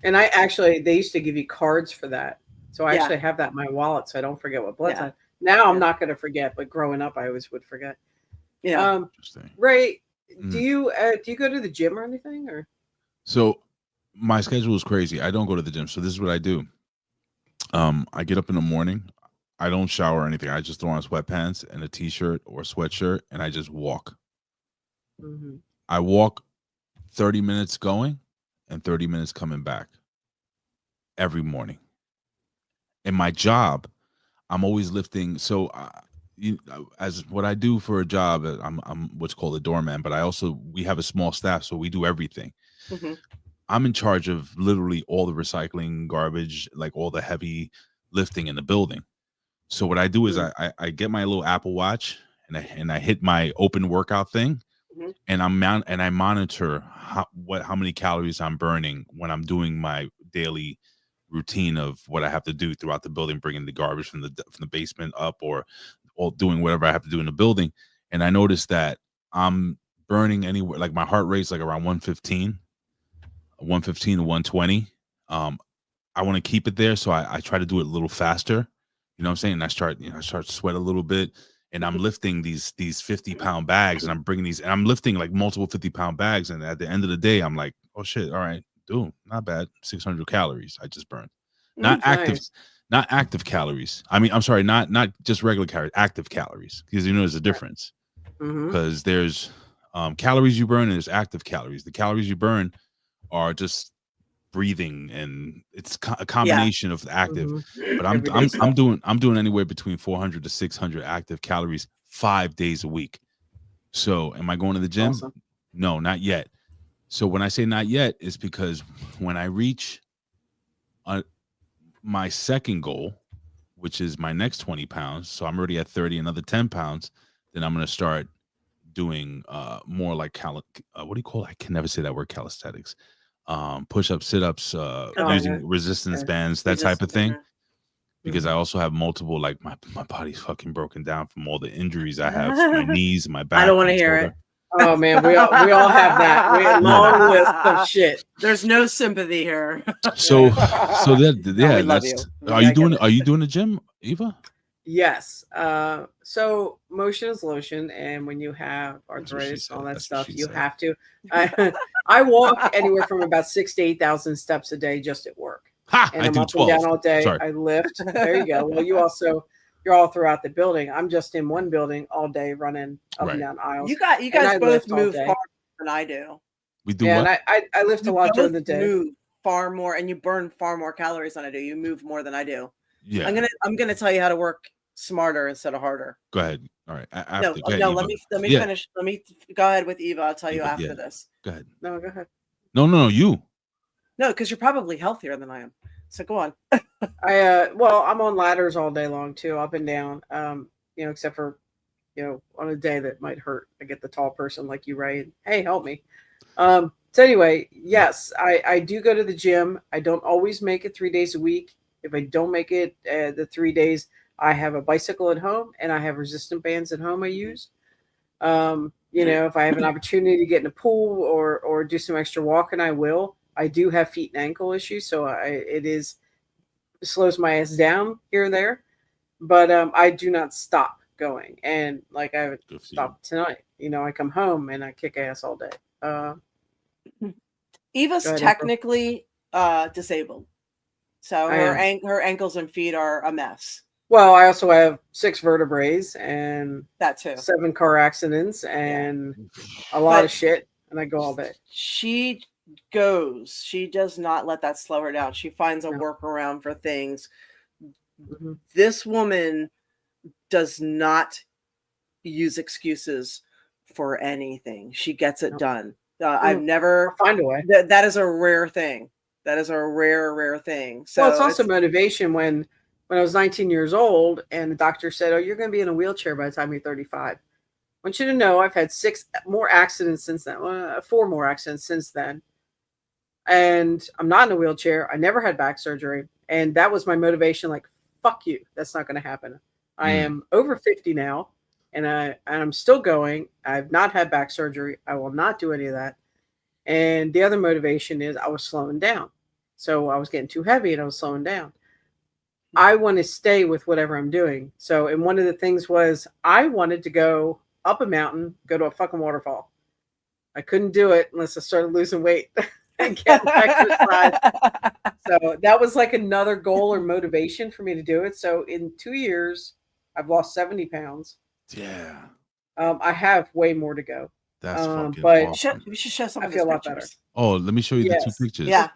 And they used to give you cards for that. So I Yeah. actually have that in my wallet so I don't forget what blood Yeah. type. Now I'm Yeah. not going to forget, but growing up I always would forget. Yeah. Interesting. Ray, Mm. do you go to the gym or anything, or? So my schedule is crazy. I don't go to the gym. So this is what I do. I get up in the morning. I don't shower or anything. I just throw on sweatpants and a t-shirt or sweatshirt and I just walk. Mhm. I walk 30 minutes going and 30 minutes coming back every morning. In my job, I'm always lifting. So as what I do for a job, I'm what's called a doorman, but we have a small staff, so we do everything. Mhm. I'm in charge of literally all the recycling, garbage, like all the heavy lifting in the building. So what I do is I get my little Apple Watch and I hit my open workout thing, Mhm. and I monitor how many calories I'm burning when I'm doing my daily routine of what I have to do throughout the building, bringing the garbage from the basement up or doing whatever I have to do in the building. And I noticed that I'm burning anywhere, like my heart rate's like around 115 to 120. I want to keep it there, so I try to do it a little faster. You know what I'm saying? And I start to sweat a little bit, and I'm lifting these 50-pound bags, and I'm bringing these, and I'm lifting like multiple 50-pound bags. And at the end of the day, I'm like, oh shit, all right, dude, not bad. 600 calories I just burned. Not active calories. I mean, I'm sorry, not just regular calories, active calories, because there's a difference. Mhm. Because there's calories you burn and there's active calories. The calories you burn are just breathing, and it's a combination of active. Mhm. But Everyday I'm stuff. doing anywhere between 400 to 600 active calories 5 days a week. So am I going to the gym? Awesome. No, not yet. So when I say not yet, it's because when I reach my second goal, which is my next 20 pounds, so I'm already at 30, another 10 pounds, then I'm going to start doing more like what do you call it? I can never say that word, calisthenics. Push-ups, sit-ups, using yeah. resistance Okay. bands, that type of thing. Mhm. Because I also have multiple, like my body's fucking broken down from all the injuries I have, my knees, my back. I don't want to my hear shoulder. it. Oh man, we all have that. We have a long list of shit. There's no sympathy here. So that we love that's. you. Are Yeah, I you doing? get it. Are you doing the gym, Eva? Yes. So motion is lotion, and when you have what she arthritis and all said. that That's what stuff, she you said. have to. I walk anywhere from about 6,000 to 8,000 steps a day just at work, Ha! and I I'm do up 12. and down all day. Sorry. I lift. There you go. Well, you're all throughout the building. I'm just in one building all day, running up Right. and down aisles. You I guys both lift all move day. hard. than I do. We do Yeah, what? and I lift a lot during the day. Move far more, and you burn far more calories than I do. You move more than I do. Yeah. I'm gonna tell you how to work smarter instead of harder. Go ahead. All right. No, After, go ahead, no. Eva. Let me Yeah, finish. Let me go ahead with Eva. I'll tell you Eva, after yeah. this. Go ahead. No, go ahead. No, you. No, because you're probably healthier than I am. So go on. Well, I'm on ladders all day long too, up and down. Except for, on a day that might hurt, I get the tall person like you, Ray. Hey, help me. So anyway, yes, I do go to the gym. I don't always make it 3 days a week. If I don't make it the 3 days, I have a bicycle at home and I have resistant bands at home I use. If I have an opportunity to get in a pool or do some extra walking, I will. I do have feet and ankle issues, so it slows my ass down here and there. But I do not stop going, and like I haven't Good for you. stopped tonight. I come home and I kick ass all day. Eva's Go ahead, April. technically disabled, so I her am. her ankles and feet are a mess. Well, I also have 6 vertebrae and That too. 7 car accidents and a lot But of shit, and I go all day. She goes. She does not let that slow her down. She finds a No. workaround for things. Mhm. This woman does not use excuses for anything. She gets it No. done. I've I'll never. find a way. That is a rare thing. That is a rare thing. So Well, it's also motivation when I was 19 years old and the doctor said, "Oh, you're going to be in a wheelchair by the time you're 35." I want you to know I've had 6 more accidents since then. 4 more accidents since then. And I'm not in a wheelchair. I never had back surgery. And that was my motivation. Like, fuck you. That's not going to happen. I am over 50 now and I'm still going. I've not had back surgery. I will not do any of that. And the other motivation is I was slowing down. So I was getting too heavy and I was slowing down. I want to stay with whatever I'm doing. So, and one of the things was I wanted to go up a mountain, go to a fucking waterfall. I couldn't do it unless I started losing weight and getting exercise. So that was like another goal or motivation for me to do it. So in 2 years, I've lost 70 pounds. Yeah. I have way more to go. That's fucking but awesome. we should show some I of feel these a lot better. pictures. Oh, let me show you the 2 Yes. pictures. Yeah.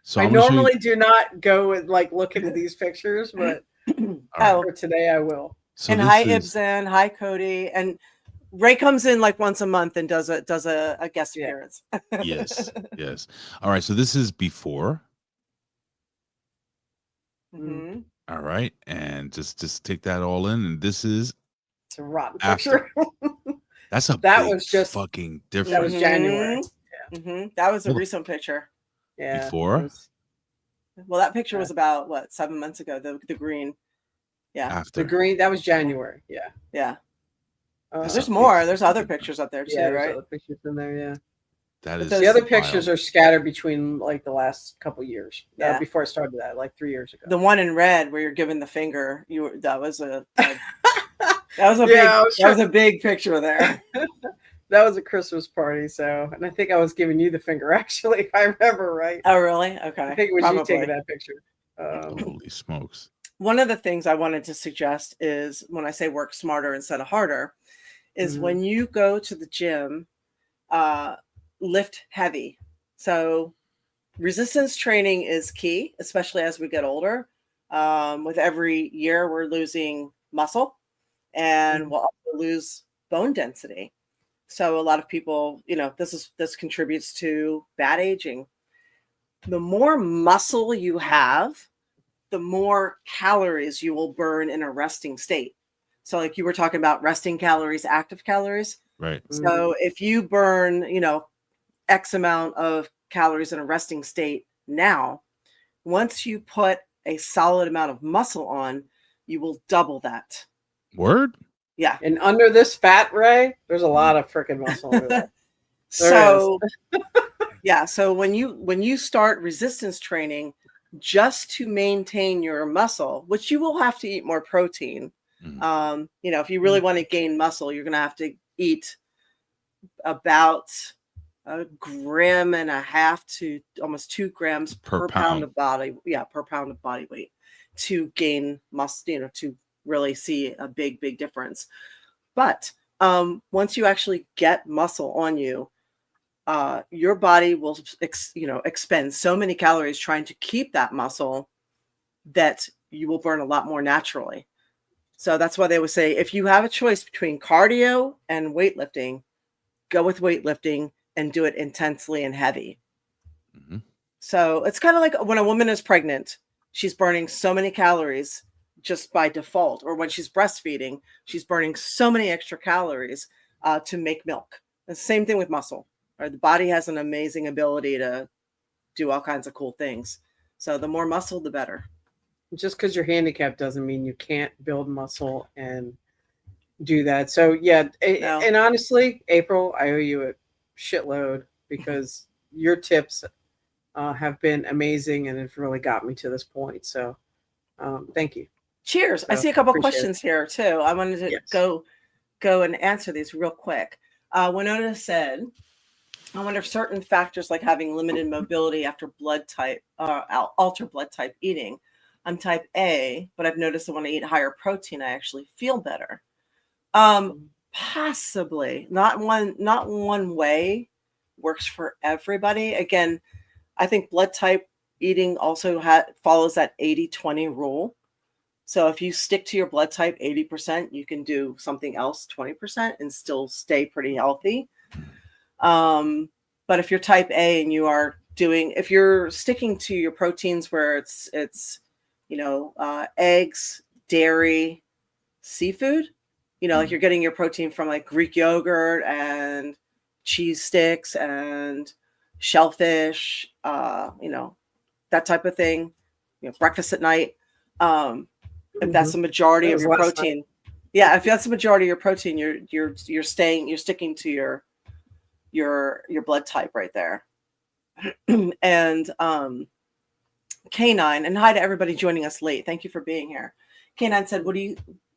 So I I'm gonna show you- normally do not go and like look into these pictures, but All right. Oh, for today I will. So and this hi is- Ibsen, hi Cody, and Ray comes in like once a month and does a guest Yeah. appearance. Yes. Yes. All right. So this is before. Mhm. All right. And just take that all in. And this is It's a rotten After. picture. that's a That big was just- fucking That was difference. January. That was a Well, recent picture. Yeah. Before? it was- Well, that picture was about what 7 months ago. The green. Yeah, After. The green, that was January. Yeah. yeah. That's There's a more. big There's other fucking pictures up there too, Yeah, there's right? other pictures in there, yeah. That is The other Wild. pictures are scattered between like the last couple years. Yeah. Before I started that, like 3 years ago. The one in red where you're giving the finger. That was a that was a Yeah, I was that was a big picture there. That was a Christmas party, so and I think I was giving you the finger actually, if I remember right. Oh, really? Okay. I think it was Probably. you taking that picture. Holy smokes. One of the things I wanted to suggest is when I say work smarter instead of harder, is Mhm. when you go to the gym, lift heavy. So resistance training is key, especially as we get older. With every year, we're losing muscle and Mhm. we'll also lose bone density. So a lot of people, this contributes to bad aging. The more muscle you have, the more calories you will burn in a resting state. So like you were talking about resting calories, active calories. Right. So if you burn, X amount of calories in a resting state now, once you put a solid amount of muscle on, you will double that. Word? Yeah. And under this fat, Ray, there's a lot of freaking muscle under that. So yeah, so when you start resistance training just to maintain your muscle, which you will have to eat more protein. Mhm. If you really want to gain muscle, you're going to have to eat about 1.5 grams to almost 2 grams Per per pound pound. of body. Yeah, per pound of body weight to gain muscle, to really see a big difference. But once you actually get muscle on you, your body will expend so many calories trying to keep that muscle that you will burn a lot more naturally. So that's why they would say, if you have a choice between cardio and weightlifting, go with weightlifting and do it intensely and heavy. Mhm. So it's kind of like when a woman is pregnant, she's burning so many calories just by default, or when she's breastfeeding, she's burning so many extra calories to make milk. The same thing with muscle. Right? The body has an amazing ability to do all kinds of cool things. So the more muscle, the better. Just because you're handicapped doesn't mean you can't build muscle and do that. So yeah, No. and honestly, April, I owe you a shitload because your tips have been amazing and have really got me to this point. So thank you. Cheers. I So, see a couple appreciate questions here too. I wanted to Yes. go and answer these real quick. Winona said, I wonder if certain factors like having limited mobility after blood type, alter blood type eating. I'm type A, but I've noticed that when I eat higher protein, I actually feel better. Possibly not one way works for everybody. Again, I think blood type eating also follows that 80-20 rule. So if you stick to your blood type 80%, you can do something else 20% and still stay pretty healthy. But if you're type A and if you're sticking to your proteins where it's eggs, dairy, seafood, like you're getting your protein from like Greek yogurt and cheese sticks and shellfish, that type of thing, breakfast at night. If that's the majority of your protein, if that's the majority of your protein, you're sticking to your blood type right there. And K9, and hi to everybody joining us late. Thank you for being here. K9 said,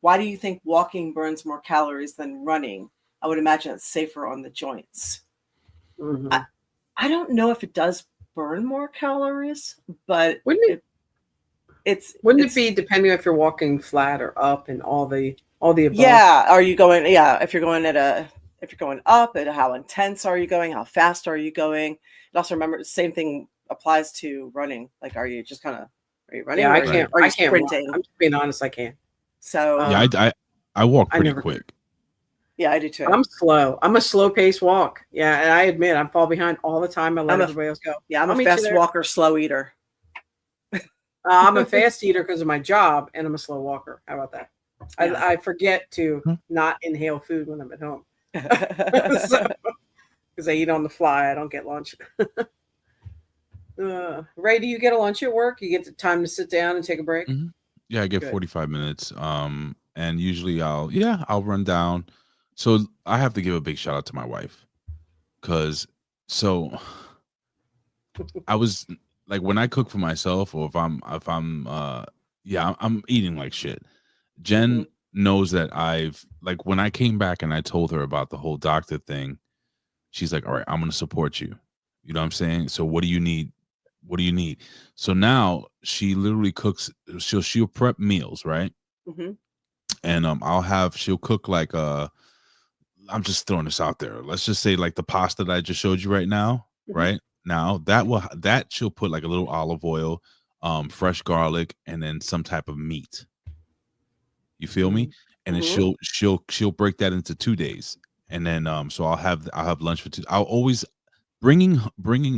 why do you think walking burns more calories than running? I would imagine it's safer on the joints. Mm-hmm. I don't know if it does burn more calories, but wouldn't it be depending if you're walking flat or up and all the above? Yeah. Are you going? Yeah. If you're going up, at how intense are you going? How fast are you going? And also remember, the same thing applies to running. Like, are you running? Yeah, I or can't. Are you I can't sprinting? walk. I'm just being honest. I can't. So I walk pretty quick. Yeah, I do too. I'm slow. I'm a slow paced walk. Yeah, and I admit I fall behind all the time. I let everybody else go. Yeah, I'm a fast walker, slow eater. I'm a fast eater because of my job, and I'm a slow walker. How about that? Yeah. I forget to not inhale food when I'm at home. Because I eat on the fly. I don't get lunch. Ray, do you get a lunch at work? You get the time to sit down and take a break? Mm-hmm. Yeah, I get 45 minutes. And usually I'll run down. So I have to give a big shout out to my wife. I was like, when I cook for myself, or if I'm eating like shit. Jen knows that when I came back and I told her about the whole doctor thing, she's like, all right, I'm going to support you. You know what I'm saying? So what do you need? What do you need? So now she literally cooks. She'll prep meals, right? Mm-hmm. And she'll cook like I'm just throwing this out there. Let's just say like the pasta that I just showed you right now, right? Now that she'll put like a little olive oil, fresh garlic, and then some type of meat. You feel me? And then she'll break that into 2 days. And then so I'll have lunch for 2. I'll always bringing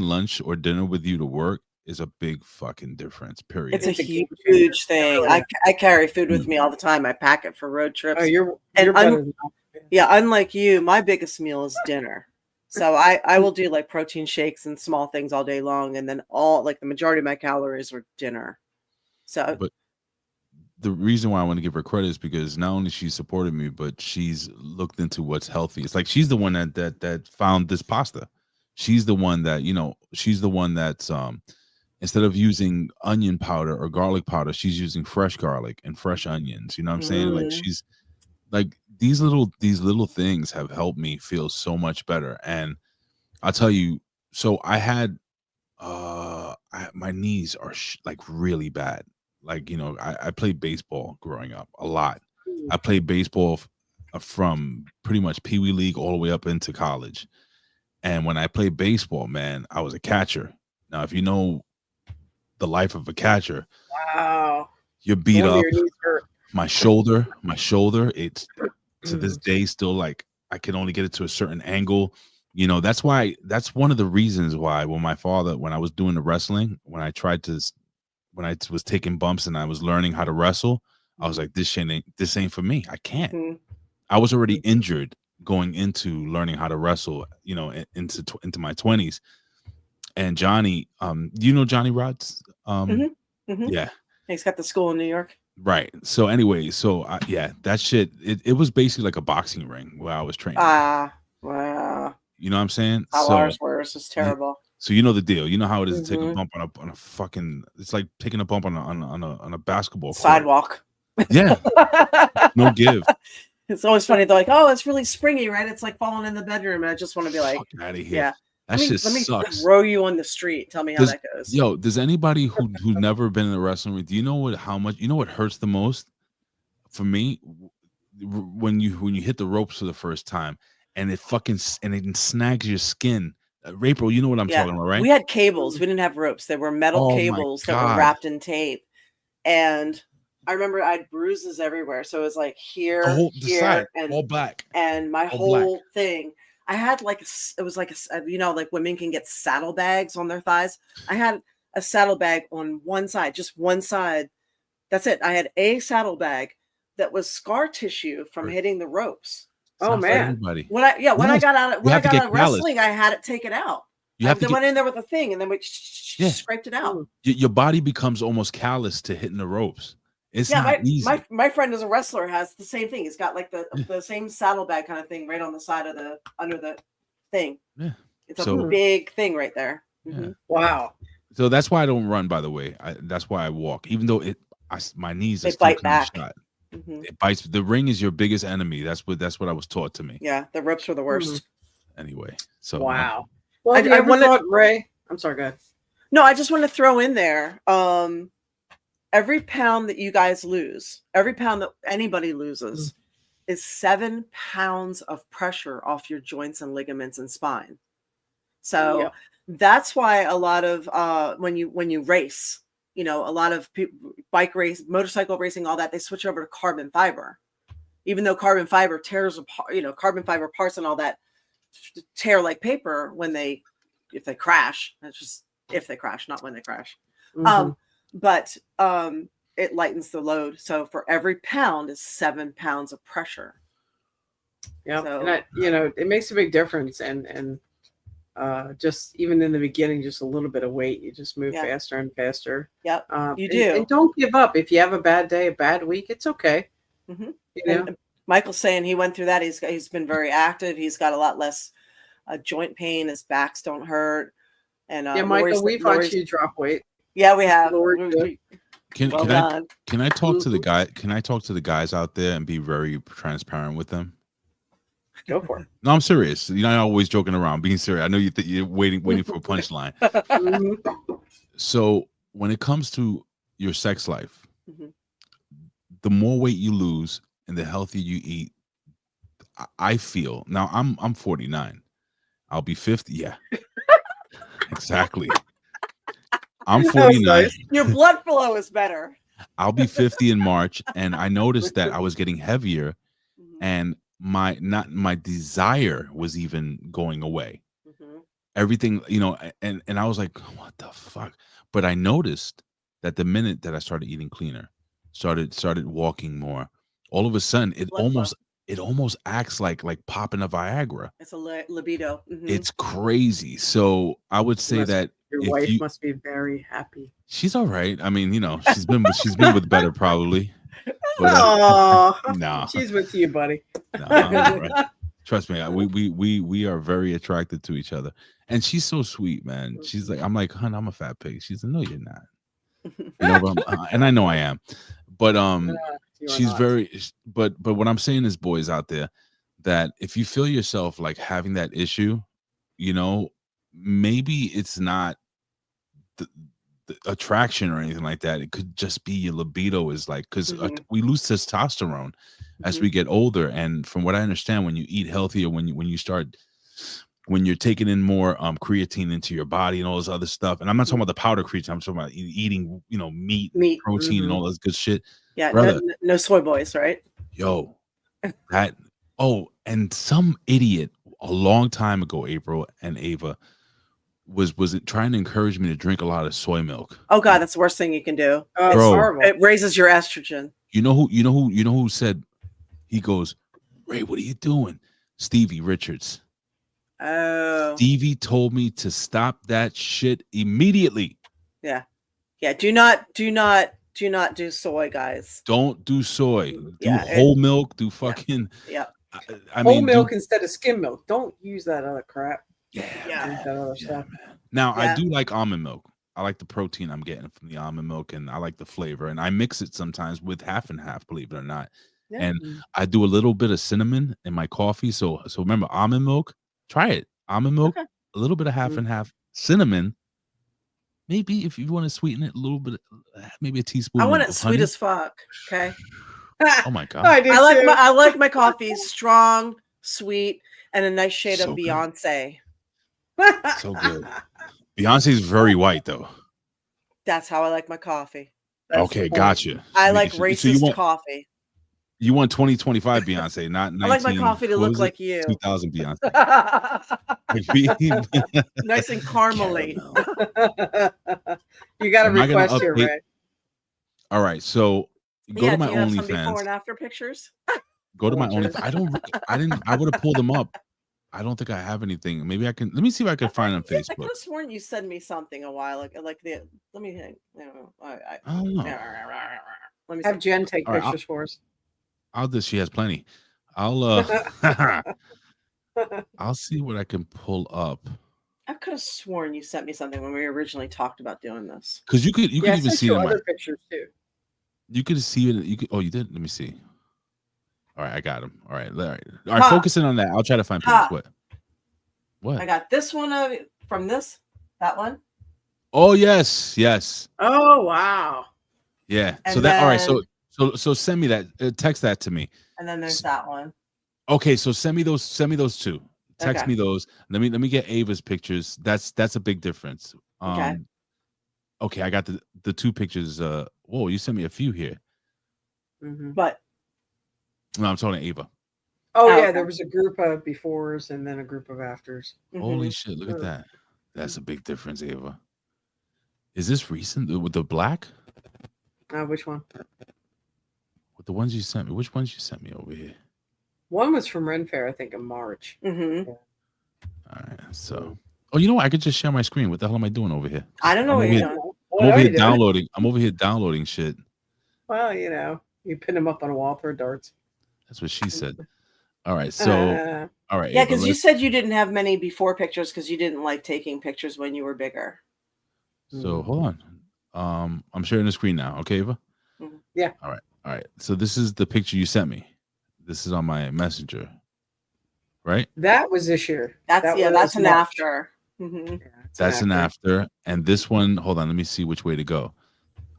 lunch or dinner with you to work is a big fucking difference. Period. It's a huge thing. I carry food with me all the time. I pack it for road trips. Oh, you're better than unlike you, my biggest meal is dinner. So I will do like protein shakes and small things all day long, and then the majority of my calories are dinner. So but the reason why I want to give her credit is because not only she supported me, but she's looked into what's healthy. It's like she's the one that found this pasta. She's the one that, she's the one that's instead of using onion powder or garlic powder, she's using fresh garlic and fresh onions. You know what I'm saying? Like she's like these little things have helped me feel so much better. And I'll tell you, so I had my knees are like really bad. Like, I played baseball growing up a lot. I played baseball from pretty much Pee Wee League all the way up into college. And when I played baseball, man, I was a catcher. Now, if you know the life of a catcher, Wow. you're No beat wonder up. your knees hurt. My shoulder, it's to this day still like I can only get it to a certain angle. You know, that's one of the reasons why when I was doing the wrestling, when I was taking bumps and I was learning how to wrestle, I was like, this ain't for me. I can't. Mhm. I was already injured going into learning how to wrestle, you know, into my 20s. And Johnny, you know Johnny Rods? Mhm. Yeah. He's got the school in New York. Right. So anyway, yeah, that shit, it was basically like a boxing ring where I was training. Wow. You know what I'm saying? How So ours were. It's just terrible. so you know the deal. You know how it is to take a Mhm. bump on a fucking. It's like taking a bump on a basketball court. Sidewalk. Yeah, no give. It's always funny. They're like, "Oh, it's really springy, right? It's like falling in the bedroom." And I just want to be like, Fuck out of here. "Yeah, That shit let me sucks. throw you on the street. Tell me how that goes." Yo, does anybody who never been in a wrestling ring? Do you know what hurts the most? For me, when you hit the ropes for the first time and it snags your skin. April, you know what I'm talking about, right? We had cables. We didn't have ropes. They were metal Oh my cables that were God. wrapped in tape. And I remember I had bruises everywhere. So it was like here, The side, and all black. And my all whole black. thing, I had like it was like you know, like women can get saddlebags on their thighs. I had a saddlebag on one side, just one side. That's it. I had a saddlebag that was scar tissue from hitting the ropes. It's Oh not for man. everybody. When I got out of callous. wrestling, I had it taken out. You have to went in there with a thing, and then we scraped it out. Your body becomes almost callous to hitting the ropes. It's not easy. My friend is a wrestler, has the same thing. He's got like the same saddlebag kind of thing right on the side of under the thing. Yeah. It's a big thing right there. Yeah. Wow. So that's why I don't run, by the way. That's why I walk. Even though my knees are still bite kind of back. shot. It bites. The ring is your biggest enemy. That's what I was taught to me. Yeah, the ropes were the worst. Anyway, so wow. Well, I thought, Ray. I'm sorry, go ahead. No, I just want to throw in there. Every pound that you guys lose, every pound that anybody loses, is 7 pounds of pressure off your joints and ligaments and spine. So that's why a lot of when you race, you know, a lot of people, bike race, motorcycle racing, all that, they switch over to carbon fiber, even though carbon fiber tears apart, you know, carbon fiber parts and all that tear like paper if they crash. That's just if they crash, not when they crash. But it lightens the load. So for every pound is 7 pounds of pressure. Yeah. So, and you know, it makes a big difference. And just even in the beginning, just a little bit of weight, you just move faster and faster. Yep. You do. And don't give up. If you have a bad day, a bad week, it's okay. You know? And Michael's saying he went through that. He's been very active. He's got a lot less joint pain. His backs don't hurt. And Michael, we've watched you drop weight. Yeah, we have. Can I talk to the guy? Can I talk to the guys out there and be very transparent with them? Go for it. No, I'm serious. You're not always joking around. Being serious. I know you're waiting for a punchline. So when it comes to your sex life, the more weight you lose and the healthier you eat, I feel now. I'm 49. I'll be 50. Yeah, exactly. I'm 49. Your blood flow is better. I'll be 50 in March, and I noticed that I was getting heavier, and my desire was even going away. Everything, you know, and I was like, what the fuck? But I noticed that the minute that I started eating cleaner, started walking more, all of a sudden it almost acts like popping a Viagra. It's a libido. It's crazy. So I would say that your wife must be very happy. She's all right. I mean, you know, she's been with better probably. But, no, she's with you, buddy. No, right. Trust me, we are very attracted to each other, and she's so sweet, man. She's like, I'm like, hun, I'm a fat pig. She's like, no, you're not. You know, and I know I am, but she's very. But what I'm saying is, boys out there, that if you feel yourself like having that issue, you know, maybe it's not the attraction or anything like that. It could just be your libido is like, because we lose testosterone as we get older. And from what I understand, when you eat healthier, when you start when you're taking in more creatine into your body and all this other stuff. And I'm not talking about the powder creatine. I'm talking about eating, meat, protein, and all this good shit. Yeah, Brother. no soy boys, right? Yo, that. Oh, and some idiot a long time ago, April and Ava, was trying to encourage me to drink a lot of soy milk. Oh God, that's the worst thing you can do. Oh, Bro. it's horrible. It raises your estrogen. You know who said? He goes, Ray, what are you doing? Stevie Richards. Oh. Stevie told me to stop that shit immediately. Yeah. Do not do soy, guys. Don't do soy. Do Yeah, whole milk. Do fucking. Yeah. I Whole mean, milk instead of skim milk. Don't use that other crap. Yeah. Yeah. That other Yeah, stuff. man. Now Yeah. I do like almond milk. I like the protein I'm getting from the almond milk, and I like the flavor. And I mix it sometimes with half and half, believe it or not. Yeah. And I do a little bit of cinnamon in my coffee. So remember, almond milk. Try it. Almond milk. Okay. A little bit of half and half. Cinnamon. Maybe if you want to sweeten it a little bit, maybe a teaspoon. I want of it honey. sweet as fuck. Okay. Oh my god. I do I too. like my coffee strong, sweet, and a nice shade So of good. Beyonce. So good. Beyonce's very white though. That's how I like my coffee. That's Okay, the point. gotcha. I like So racist coffee. you want 2025 Beyonce, not 19. I like my coffee to what look was it? like you. 2000 Beyonce. Nice and caramely. You got a Am I gonna request here, update- Ray. All right, so go to my do you have some before and OnlyFans. after pictures? Go to my Gorgeous. OnlyFans. I would have pulled them up. I don't think I have anything. Maybe I can. Let me see if I can find on I Facebook. could have sworn you sent me something a while ago. Let me think. I don't know. Let me Have see. Jen take All right, pictures for us. I'll do. She has plenty. I'll I'll see what I can pull up. I could have sworn you sent me something when we originally talked about doing this. Because you could Yeah, I even sent see you it in my, other pictures too. you could see it. You could. Oh, you did. Let me see. All right, I got him. All right. All right. Ha. Focusing on that. I'll try to find pictures. Ha. What? I got this one from that one. Oh yes, yes, Oh wow. yeah. And So that. All right. then- So send me that. Text that to me. And then there's that one. Okay. So send me those. Send me those two. Text Okay. me those. Let me get Ava's pictures. That's a big difference. Okay. Okay. I got the two pictures. Whoa, you sent me a few here. Mhm. But No, I'm talking to Ava. Oh Oh, yeah, okay. there was a group of befores and then a group of afters. Holy mhm. shit! Look at Ugh. that. That's a big difference, Ava. Is this recent with the black? Which one? With the ones you sent me? Which ones you sent me over here? One was from Ren Fair, I think, in March. Mhm. All right. So, oh, you know what? I could just share my screen. What the hell am I doing over here? I don't know what I'm you're over doing. What I'm over are here you doing? downloading. I'm over here downloading shit. Well, you pin them up on a wall, throw darts. That's what she said. All right. So, all right. Yeah, Ava, because you let's- said you didn't have many before pictures because you didn't like taking pictures when you were bigger. So hold on. I'm sharing the screen now. Okay, Ava. Mhm. Yeah. All right. So this is the picture you sent me. This is on my messenger. Right. That was this year. That's That that's was an March. after. Mhm. Yeah, it's That's an after. And this one. Hold on. Let me see which way to go.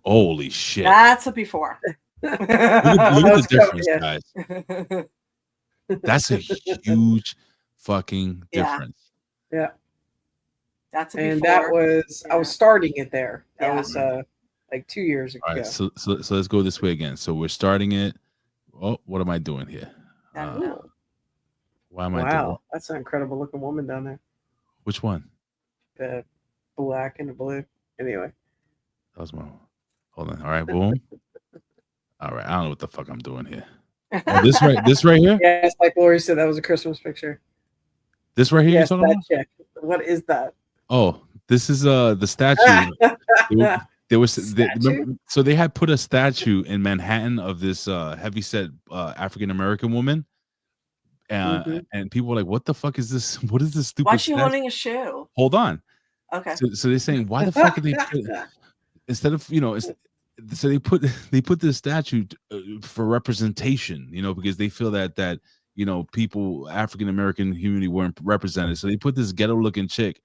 Holy shit! That's a before. Look at the Let's go, difference, yeah. guys. That's a huge fucking Yeah. difference. That's a And before. that was I was Yeah. starting it there. That Yeah. was like 2 years ago. All right, so let's go this way again. So we're starting it. Oh, what am I doing here? I don't know. Why am I doing Wow, that's an incredible looking woman down there. which one? The black and the blue. Anyway. That was my hold on. All right, boom. All right, I don't know what the fuck I'm doing here. Oh, this right here? Yes, like Lori said, that was a Christmas picture. This right here Yes, you're talking that about? chick. What is that? Oh, this is the statue. There was Statue? so they had put a statue in Manhattan of this heavyset African American woman. Mhm. And people were like, what the fuck is this? What is this stupid Why is she statue? holding a shoe? Hold on. Okay. So they're saying, why the fuck did they put, instead of so they put this statue for representation, because they feel that people African American community weren't represented, so they put this ghetto looking chick.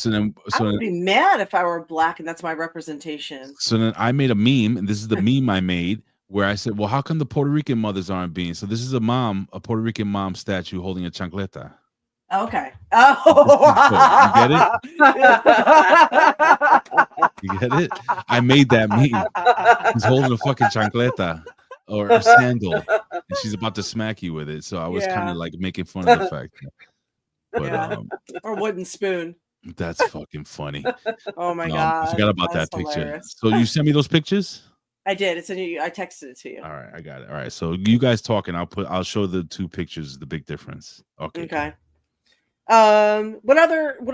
I would be mad if I were black and that's my representation. So then I made a meme, and this is the meme I made, where I said, well, how come the Puerto Rican mothers aren't being? So this is a Puerto Rican mom statue holding a chancleta. Okay. Oh, You get it? I made that meme. He's holding a fucking chancleta or a sandal, and she's about to smack you with it. So I was kind Yeah. of like making fun of the fact. But Yeah. Or wooden spoon. that's fucking funny. Oh my I god. forgot about That's that picture. hilarious. So you sent me those pictures? I did. It's in you. I texted it to you. All right, I got it. All right. So you guys talking, I'll show the two pictures, the big difference. Okay. Okay. What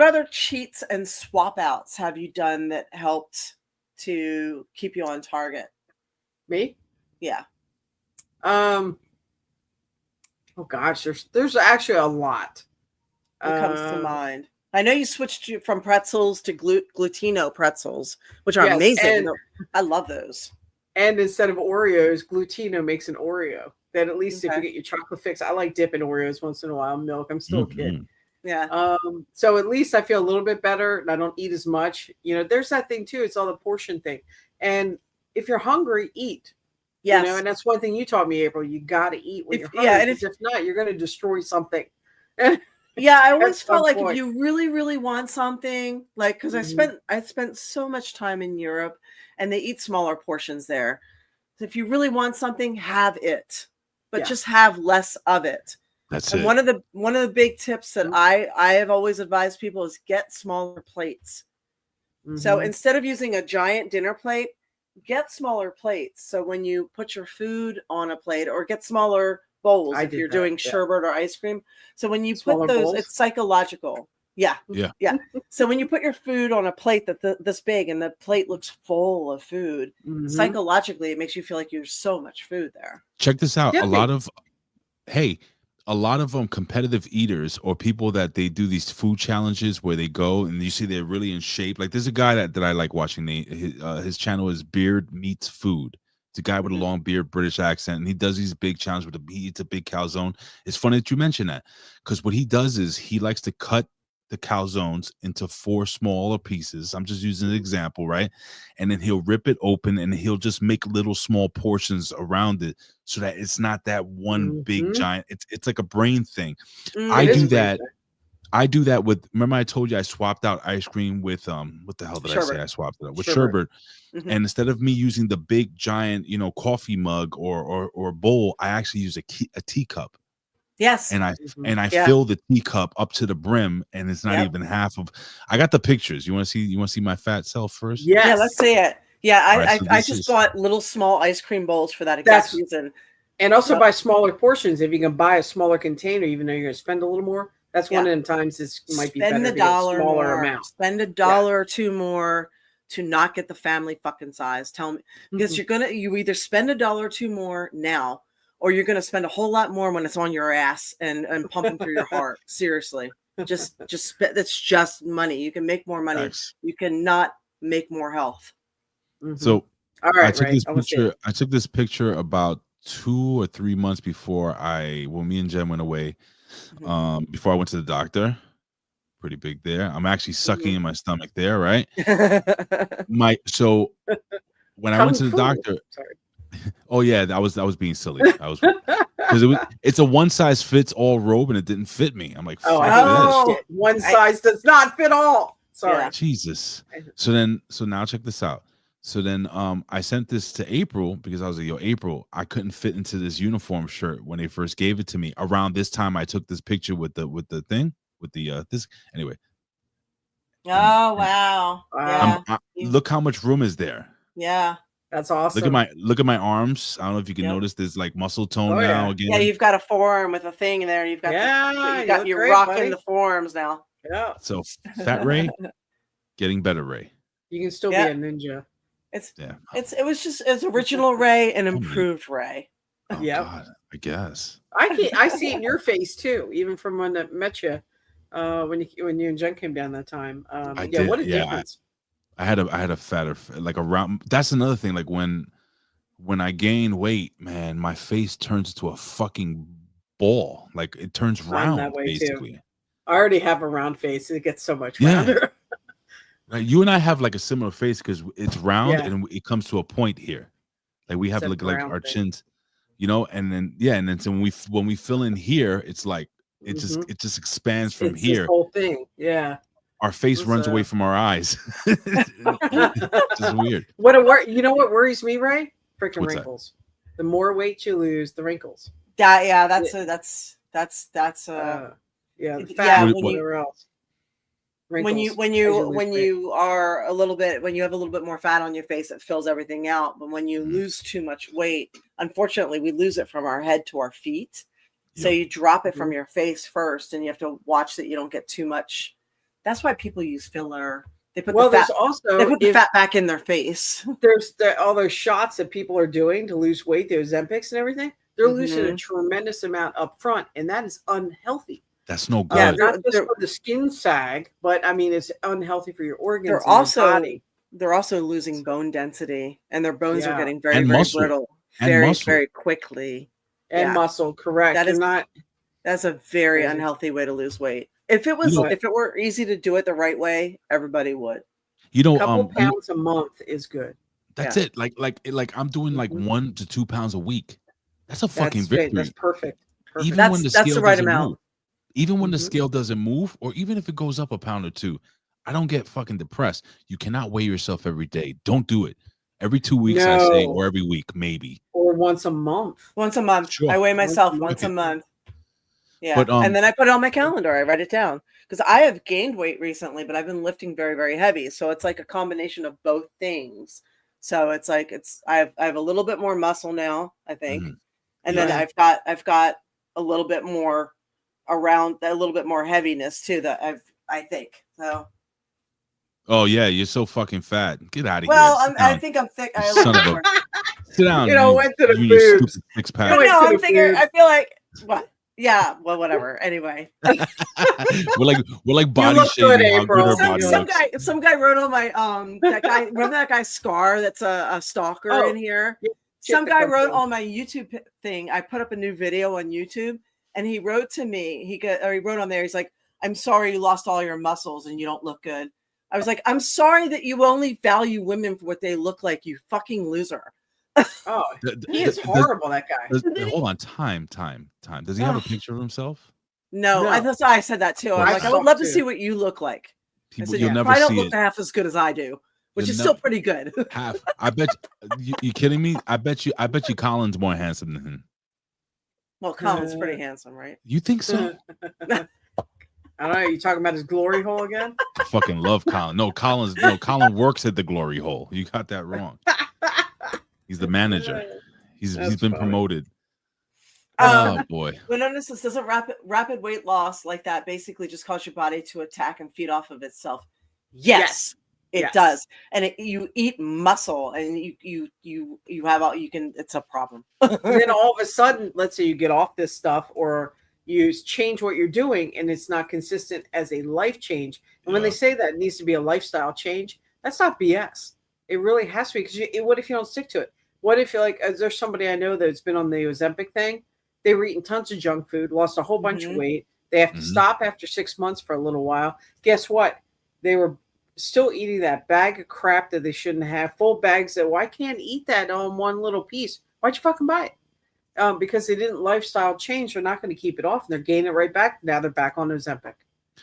other cheats and swap outs have you done that helped to keep you on target? Me? Yeah. Oh gosh, there's actually a lot. What comes to mind? I know you switched from pretzels to glutino pretzels, which are Yes, amazing. and- I love those. And instead of Oreos, Glutino makes an Oreo. That at least if Okay. you get your chocolate fix, I like dipping Oreos once in a while. Milk. I'm still a kid. Mhm. Yeah. So at least I feel a little bit better and I don't eat as much. You know, there's that thing too. It's all the portion thing. And if you're hungry, eat. Yes. You know, and that's one thing you taught me, April. You got to eat when If- you're yeah, hungry. and If not, you're going to destroy something. Yeah, I always At some felt like point. if you really, really want something, like because Mhm. I spent so much time in Europe, and they eat smaller portions there. So if you really want something, have it, but Yeah. just have less of it. That's And it. one of the big tips that Mhm. I have always advised people is get smaller plates. So Mhm. instead of using a giant dinner plate, get smaller plates. So when you put your food on a plate, or get smaller bowls I if did you're that, doing yeah. sherbet or ice cream. So when you Smaller put those, bowls? it's psychological. Yeah. Yeah. Yeah. So when you put your food on a plate this big and the plate looks full of food, Mhm. psychologically, it makes you feel like there's so much food there. Check this out. Dipping. A lot of competitive eaters or people that they do these food challenges where they go and you see they're really in shape. Like there's a guy that I like watching. His channel is Beard Meets Food. It's a guy with a Mhm. long beard, British accent, and he does these big challenges with he eats a big calzone. It's funny that you mention that because what he does is he likes to cut the calzones into 4 smaller pieces. I'm just using an example, right? And then he'll rip it open and he'll just make little small portions around it so that it's not that one big Mhm. giant. It's like a brain thing. Mm. I It is do a great that. thing. I do that with. Remember, I told you I swapped out ice cream with what the hell did I say? Sherbet. I swapped it out with Sherbet. sherbet, Mhm. and instead of me using the big giant, coffee mug or bowl, I actually use a teacup, Yes. and I Mhm. Yeah. fill the teacup up to the brim, and it's not Yep. even half of. I got the pictures. You want to see? You want to see my fat self first? Yes. Yeah, let's see it. Yeah, Alright, so I this just is- bought little small ice cream bowls for that exact That's- reason. And also Yep. buy smaller portions. If you can buy a smaller container, even though you're going to spend a little more, that's one Yeah. of the times it might be Spend better a to get a dollar smaller more. amount. Spend a dollar or two more to not get the family fucking size. Tell me, because Mhm. you either spend a dollar or two more now, or you're gonna spend a whole lot more when it's on your ass and pumping through your heart. Seriously, just that's just money. You can make more money. Facts. You cannot make more health. Mhm. So all right, I took Ray, this I wanna see picture. it. I took this picture about 2 or 3 months before when me and Jen went away. Mhm. Before I went to the doctor. Pretty big there. I'm actually sucking Mhm. in my stomach there, right? So when I went to Kung the fu. doctor, Sorry. oh yeah, I was being silly. I was because it's a one size fits all robe and it didn't fit me. I'm like, Oh, fuck I hate this. that Oh, shit. One I- size does not fit all. Sorry. Yeah. Jesus. I- So now check this out. So then I sent this to April because I was like, yo, April, I couldn't fit into this uniform shirt when they first gave it to me. Around this time I took this picture with the thing with the this anyway. Oh wow! Wow. Yeah, Look how much room is there. yeah, That's awesome. Look at my arms. I don't know if you can Yep. notice there's like muscle tone Oh, now yeah. again. yeah. You've got a forearm with a thing in there. You've got Yeah, you look you're great, rocking buddy. the forearms now. Yeah. So Fat Ray, getting better Ray. You can still Yeah. be a ninja. Yeah. It's original Ray and Tell me. improved Ray. Oh Yep. God, I guess. I see it in your face too, even from when I met you, when you and Jen came down that time. I Yeah, what a did, yeah. difference. I had a fatter like around. That's another thing. Like when I gain weight, man, my face turns to a fucking ball. Like it turns that round, way, too. basically. I already have a round face. It gets so much Yeah. rounder. Like you and I have like a similar face because it's round Yeah. and it comes to a point here. Like we have It's a like round our thing. chins, and then so when we fill in here, it's like it just expands from It's here. this whole thing. Yeah. Our face It's, runs away from our eyes. It's just weird. You know what worries me, Ray? Freaking What's that? wrinkles. The more weight you lose, the wrinkles. Yeah, that's Yeah. that's The yeah, fat, when whatever else. Wrinkles, when as you you lose when weight. you are a little bit when you have a little bit more fat on your face, it fills everything out. But when you Mhm. lose too much weight, unfortunately, we lose it from our head to our feet. So Yep. you drop it from Mhm. your face first, and you have to watch that you don't get too much. That's why people use filler. They put Well, the there's fat. also They put the if fat back in their face. there's all those shots that people are doing to lose weight, the Ozempics and everything. They're losing a Mhm. tremendous amount up front, and that is unhealthy. That's no Yeah, good. Not just they're- for the skin sag, but I mean, it's unhealthy for your organs. They're and your also body. they're also losing bone density, and their bones are Yeah. getting very And very muscle. brittle And very muscle. very quickly. And Yeah. muscle. Correct. That You're is- not. That's a very Crazy. unhealthy way to lose weight. If it was, You know- if it were easy to do it the right way, everybody would. You know, A couple pounds a month is good. that's Yeah. it. Like I'm doing like Mhm. 1 to 2 pounds a week. That's a fucking That's great. victory. That's perfect. Perfect. Even That's- when the that's the scale right doesn't amount. move. Even when the Mhm. scale doesn't move, or even if it goes up a pound or two, I don't get fucking depressed. You cannot weigh yourself every day. Don't do it. Every 2 weeks, I say, No. or every week, maybe. Or once a month. Once a month. Sure. I weigh Once a myself month. once a month. Yeah. But, and then I put it on my calendar. I write it down because I have gained weight recently, but I've been lifting very, very heavy. So it's like a combination of both things. So it's like I have a little bit more muscle now, I think. Mhm. And then Yeah. I've got a little bit more around a little bit more heaviness too that I think. So Oh yeah, you're so fucking fat. Get out of well, here. Sit I down. think I'm thick. You I son look of a- more. Sit down. You know, went to the you and your boobs. stupid six But pack. went no, to I'm the thinking. boobs. I feel like what? Yeah. Well, whatever. Anyway, we're like body look good, shaming how good April. our some, body some looks. guy wrote on my that guy. Remember that guy Scar? That's a stalker Oh, in here. yeah, Some shit guy that wrote comes on my YouTube thing. I put up a new video on YouTube, and he wrote to me. He wrote on there. He's like, "I'm sorry you lost all your muscles and you don't look good." I was like, "I'm sorry that you only value women for what they look like. You fucking loser." Oh, Th- he th- is horrible, that guy. Hold on, time. Does he have a Ugh. picture of himself? No, No. that's why I said that too. I'm I like, I saw would love to too. see what you look like. I People, said, you'll yeah, never probably don't see look it. half as good as I do, which You'll is nev- still pretty good. Half. I bet you kidding me? I bet you Colin's more handsome than him. Well, Colin's pretty handsome, right? You think so? I don't know. You talking about his glory hole again? I fucking love Colin. No, Colin works at the glory hole. You got that wrong. He's the manager. He's That's been funny. promoted. Um, Oh boy. But notice this doesn't rapid weight loss like that basically just cause your body to attack and feed off of itself. Yes, it Yes. does. And you eat muscle and you have all you can. It's a problem. And then all of a sudden, let's say you get off this stuff or you change what you're doing and it's not consistent as a life change. And when Yeah. they say that it needs to be a lifestyle change, that's not BS. It really has to be because what if you don't stick to it? What if you're like, there's somebody I know that's been on the Ozempic thing? They were eating tons of junk food, lost a whole bunch of Mhm. weight. They have to Mhm. stop after 6 months for a little while. Guess what? They were still eating that bag of crap that they shouldn't have, full bags that, why can't eat that on one little piece? Why'd you fucking buy it? Because they didn't lifestyle change. They're not going to keep it off. And they're gaining it right back. Now they're back on Ozempic.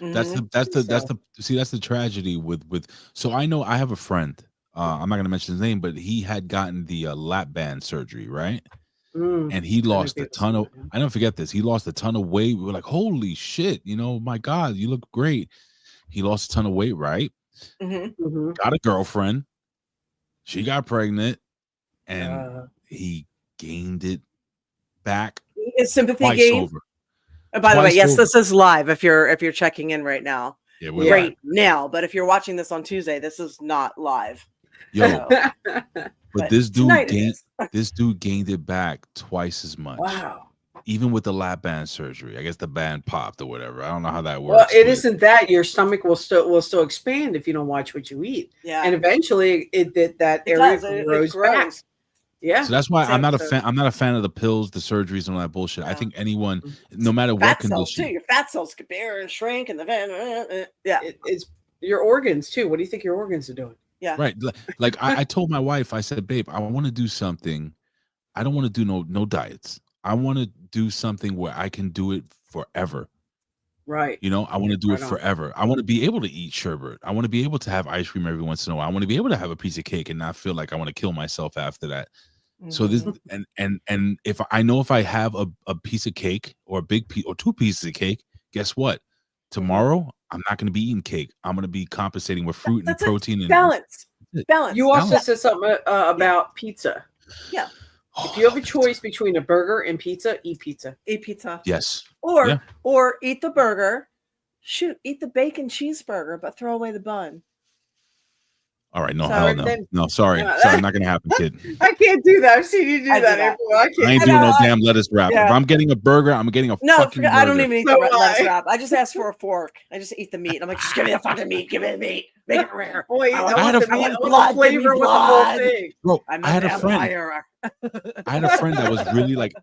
That's Mhm. the tragedy with so I know I have a friend. I'm not gonna mention his name, but he had gotten the lap band surgery, right? Mm. And he lost a forget ton of. something. I don't forget this. He lost a ton of weight. We were like, "Holy shit!" My God, you look great. He lost a ton of weight, right? Mhm. Mhm. Got a girlfriend. She got pregnant, and Uh, he gained it back Is sympathy twice gain? over. By the way, Twice yes, over. this is live. If you're checking in right now, Yeah, Yeah. right now. But if you're watching this on Tuesday, this is not live. Yo, So, but this dude tonight it gained is. this dude gained it back twice as much. wow. Even with the lap band surgery. I guess the band popped or whatever. I don't know how that Well, works. it but- isn't that your stomach will still expand if you don't watch what you eat, Yeah, and eventually that it area does. It grows back. grows. Yeah. So that's why I'm Same not a so- fan. I'm not a fan of the pills, the surgeries, and all that bullshit. I Yeah. think anyone, no matter what Fat cells too. condition, Your fat cells could bear and shrink, and yeah. It's your organs too. What do you think your organs are doing? right? Like I told my wife, I said, "Babe, I want to do something. I don't want to do no diets. I want to do something where I can do it forever. Right. You know, I want to do Right it on. forever. I want to be able to eat sherbet. I want to be able to have ice cream every once in a while. I want to be able to have a piece of cake and not feel like I want to kill myself after that. So this Mhm. and if I know if I have a piece of cake or a big piece or 2 pieces of cake, guess what? Tomorrow I'm not going to be eating cake. I'm going to be compensating with fruit and That's it. protein and Balance. it. Balance. You also Balance. said something about pizza. Yeah. Oh, If you have I a love choice pizza. between a burger and pizza, eat pizza. Eat pizza. Yes. Or Yeah. or eat the burger. Shoot, eat the bacon cheeseburger, but throw away the bun. All right. No, So- hell no. Then- No, sorry. Sorry, not going to happen, kid. I can't do that. I've seen you do I do that. that. April. I I can't. ain't I doing no know, damn lettuce wrap. yeah. If I'm getting a burger, I'm getting a No, fucking burger. I don't even eat So the lettuce I- wrap. I just ask for a fork. I just eat the meat. I'm like, just give me the fucking meat. Give me the meat. Make it rare. Boy, I I want- want I had the a- meat, I I want want blood, the give me flavor with the whole blood. thing. Bro, I'm I a had a friend. vampire. I had a friend that was really like,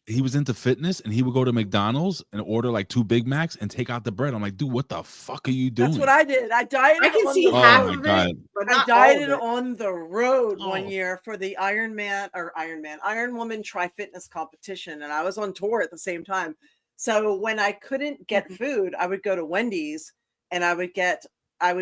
he was into fitness and he would go to McDonald's and order like 2 Big Macs and take out the bread. I'm like, dude, what the fuck are you doing? That's what I did. I dieted. I can on see the half Oh my road. of God. it, but I not all of dieted it. on the road one Oh. year for the Iron Woman Tri Fitness competition, and I was on tour at the same time. So when I couldn't get food, I would go to Wendy's, and I would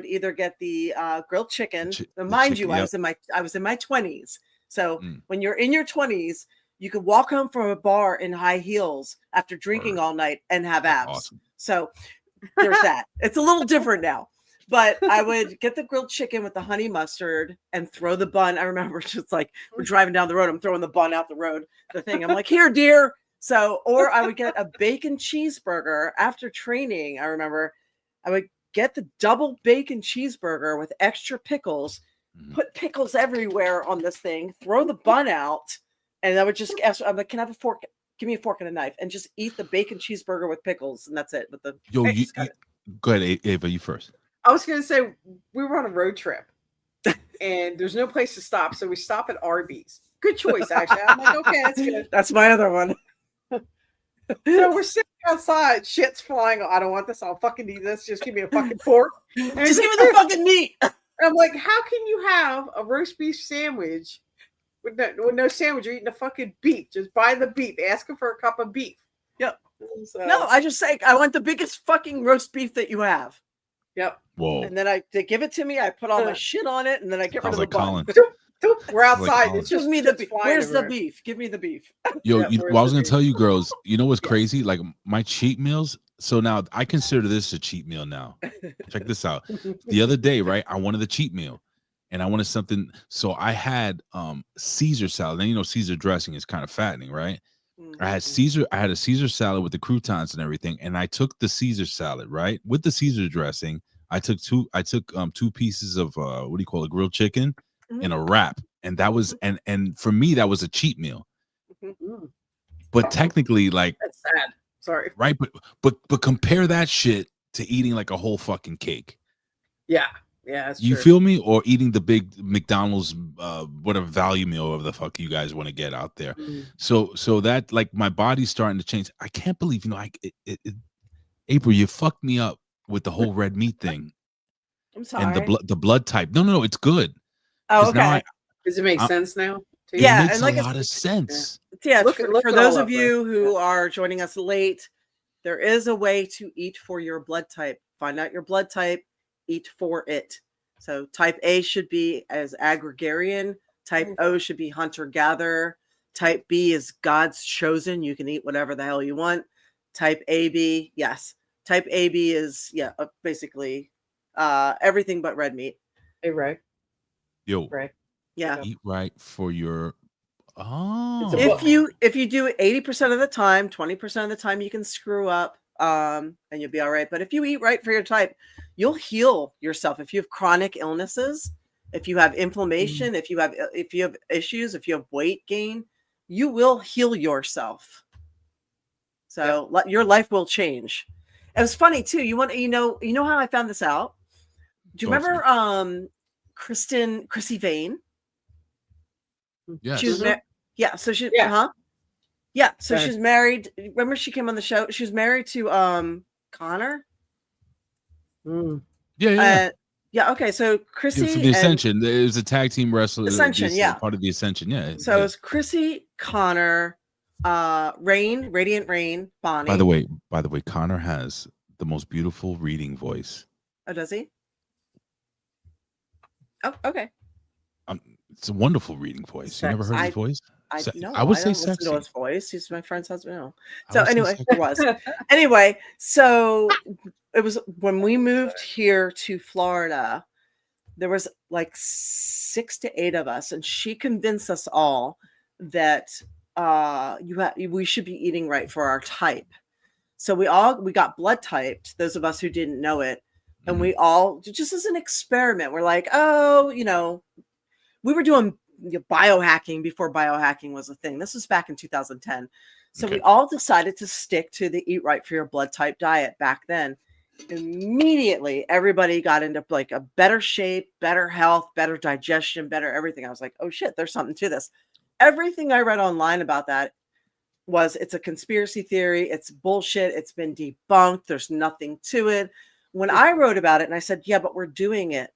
either get the grilled chicken. the Mind chicken, you, yep. I was in my 20s. So Mm. when you're in your 20s, you could walk home from a bar in high heels after drinking Word. all night and have That's abs. awesome. So there's that. It's a little different now. But I would get the grilled chicken with the honey mustard and throw the bun. I remember just like we're driving down the road. I'm throwing the bun out the road, the thing. I'm like, here, dear. So, or I would get a bacon cheeseburger after training. I remember I would get the double bacon cheeseburger with extra pickles, Mhm. put pickles everywhere on this thing, throw the bun out, and I would just ask, I'm like, can I have a fork? Give me a fork and a knife, and just eat the bacon cheeseburger with pickles, and that's it. With the Yo, Hey, go ahead, Ava, you first. I was going to say we were on a road trip, and there's no place to stop, so we stop at Arby's. Good choice, actually. I'm like, okay, that's good. that's my other one. So we're sitting outside, shit's flying. I don't want this. I'll fucking eat this. Just give me a fucking fork. And Just give me the fucking meat. I'm like, how can you have a roast beef sandwich with no sandwich? You're eating a fucking beef. Just buy the beef. Ask him for a cup of beef. Yep. So, No, I just say I want the biggest fucking roast beef that you have, Yep. Whoa. and then they give it to me. I put all my shit on it, and then I get rid Sounds of like the bun. Colin. Doop, we're outside. Colin. It's just Give me the shit's beef. flying Where's the everywhere. beef? Give me the beef. Yo, Yeah, you, where's well, I was the gonna beef? tell you girls, you know what's Yeah. crazy? Like my cheat meals. So now I consider this a cheat meal now. Check this out. The other day, right? I wanted a cheat meal and I wanted something. So I had Caesar salad. And you know, Caesar dressing is kind of fattening, right? I had a Caesar salad with the croutons and everything. And I took the Caesar salad, right? With the Caesar dressing. I took 2 pieces of what do you call it? Grilled chicken and a wrap. And that was and for me, that was a cheat meal. Mm, But technically, like, that's sad. Sorry. right, but compare that shit to eating like a whole fucking cake. Yeah. Yeah. That's You true. feel me? Or eating the big McDonald's whatever value meal, whatever the fuck you guys want to get out there. Mm. So that, like, my body's starting to change. I can't believe, you know, April, you fucked me up with the whole red meat thing I'm sorry. and the blood type. No, it's good. Oh, 'Cause now okay. Does it make I- sense now? to It you? Yeah, makes and like a it's- lot of sense. Yeah, Look for, it- look for it those all of up, you right? who are joining us late, there is a way to eat for your blood type. Find out your blood type, eat for it. So type A should be as agrarian, type O should be hunter gatherer, type B is God's chosen. You can eat whatever the hell you want. Type AB, yes. Type AB is basically everything but red meat. Hey, Ray. Yo, Ray. Yeah. eat right for your a oh. If you do it 80% of the time, 20% of the time you can screw up and you'll be all right. But if you eat right for your type, you'll heal yourself. If you have chronic illnesses, if you have inflammation, if you have issues, if you have weight gain, you will heal yourself. So your life will change. It was funny too. You know how I found this out? Do you Talk to remember Chrissy Vane? Yes. She was so she Yeah. So Right. she's married. Remember she came on the show? She was married to Connor. Mm. Yeah. Okay, so Chrissy For the Ascension, it was a tag team wrestler. Ascension, this part of the Ascension. Yeah. So it was Chrissy, Connor, Rain, Radiant Rain, Bonnie. By the way, Connor has the most beautiful reading voice. Oh, does he? Oh, okay. It's a wonderful reading voice. You never heard his voice? I would don't say listen sexy. to his voice. He's my friend's husband. No. I So would say anyway, sexy. it was. Anyway, so it was when we moved here to Florida. There was like 6 to 8 of us, and she convinced us all that we should be eating right for our type. So we got blood typed, those of us who didn't know it, and we all, just as an experiment, we're like, oh, we were doing biohacking before biohacking was a thing. This was back in 2010. So we all decided to stick to the eat right for your blood type diet back then. Immediately everybody got into like a better shape, better health, better digestion, better everything. I was like, oh shit, there's something to this. Everything I read online about that was it's a conspiracy theory, it's bullshit, it's been debunked, there's nothing to it. When I wrote about it and I said, yeah, but we're doing it,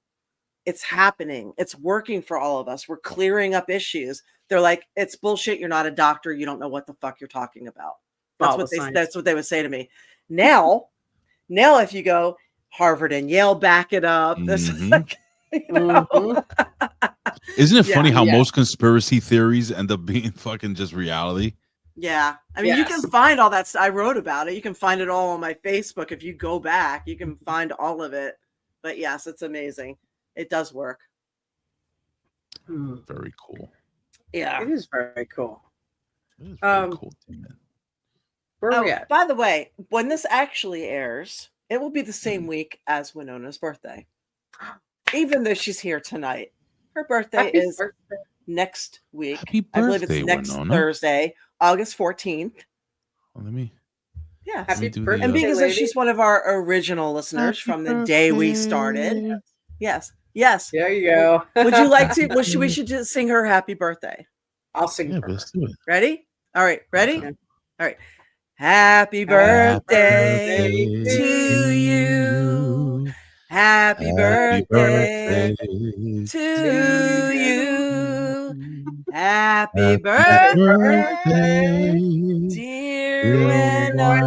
it's happening, it's working for all of us, we're clearing up issues, they're like, it's bullshit, you're not a doctor, you don't know what the fuck you're talking about. That's what they would say to me. Now, if you go, Harvard and Yale back it up. This, Isn't it funny how most conspiracy theories end up being fucking just reality? Yeah. I mean, you can find all that stuff. I wrote about it. You can find it all on my Facebook. If you go back, you can find all of it. But yes, it's amazing. It does work. Very cool. Yeah. It is very cool. It is very cool. Where are we at? By the way, when this actually airs, it will be the same week as Winona's birthday. Even though she's here tonight. Her birthday is next week. Happy birthday, I believe it's next Winona. Thursday, August 14th. Well, let me. Yeah. Happy birthday. And because she's one of our original listeners from the day we started. Yes. Yes. There you go. Would you like to? We should just sing her happy birthday. I'll sing. Yeah, let's do it. Ready? All right. Ready? Okay. All right. Happy birthday to you. Happy birthday to you. Happy birthday, dear Winona,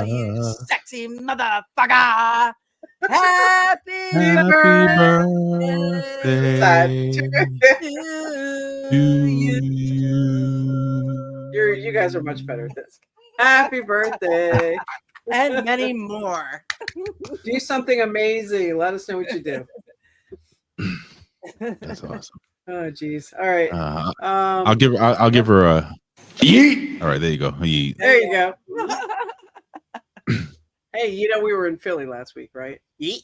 you sexy motherfucker. Happy birthday to you. You guys are much better at this. Happy birthday. And many more. Do something amazing. Let us know what you do. That's awesome. Oh, geez. All right. I'll give her a yeet. All right, there you go. Yeet. There you go. Hey, we were in Philly last week, right? Yeet.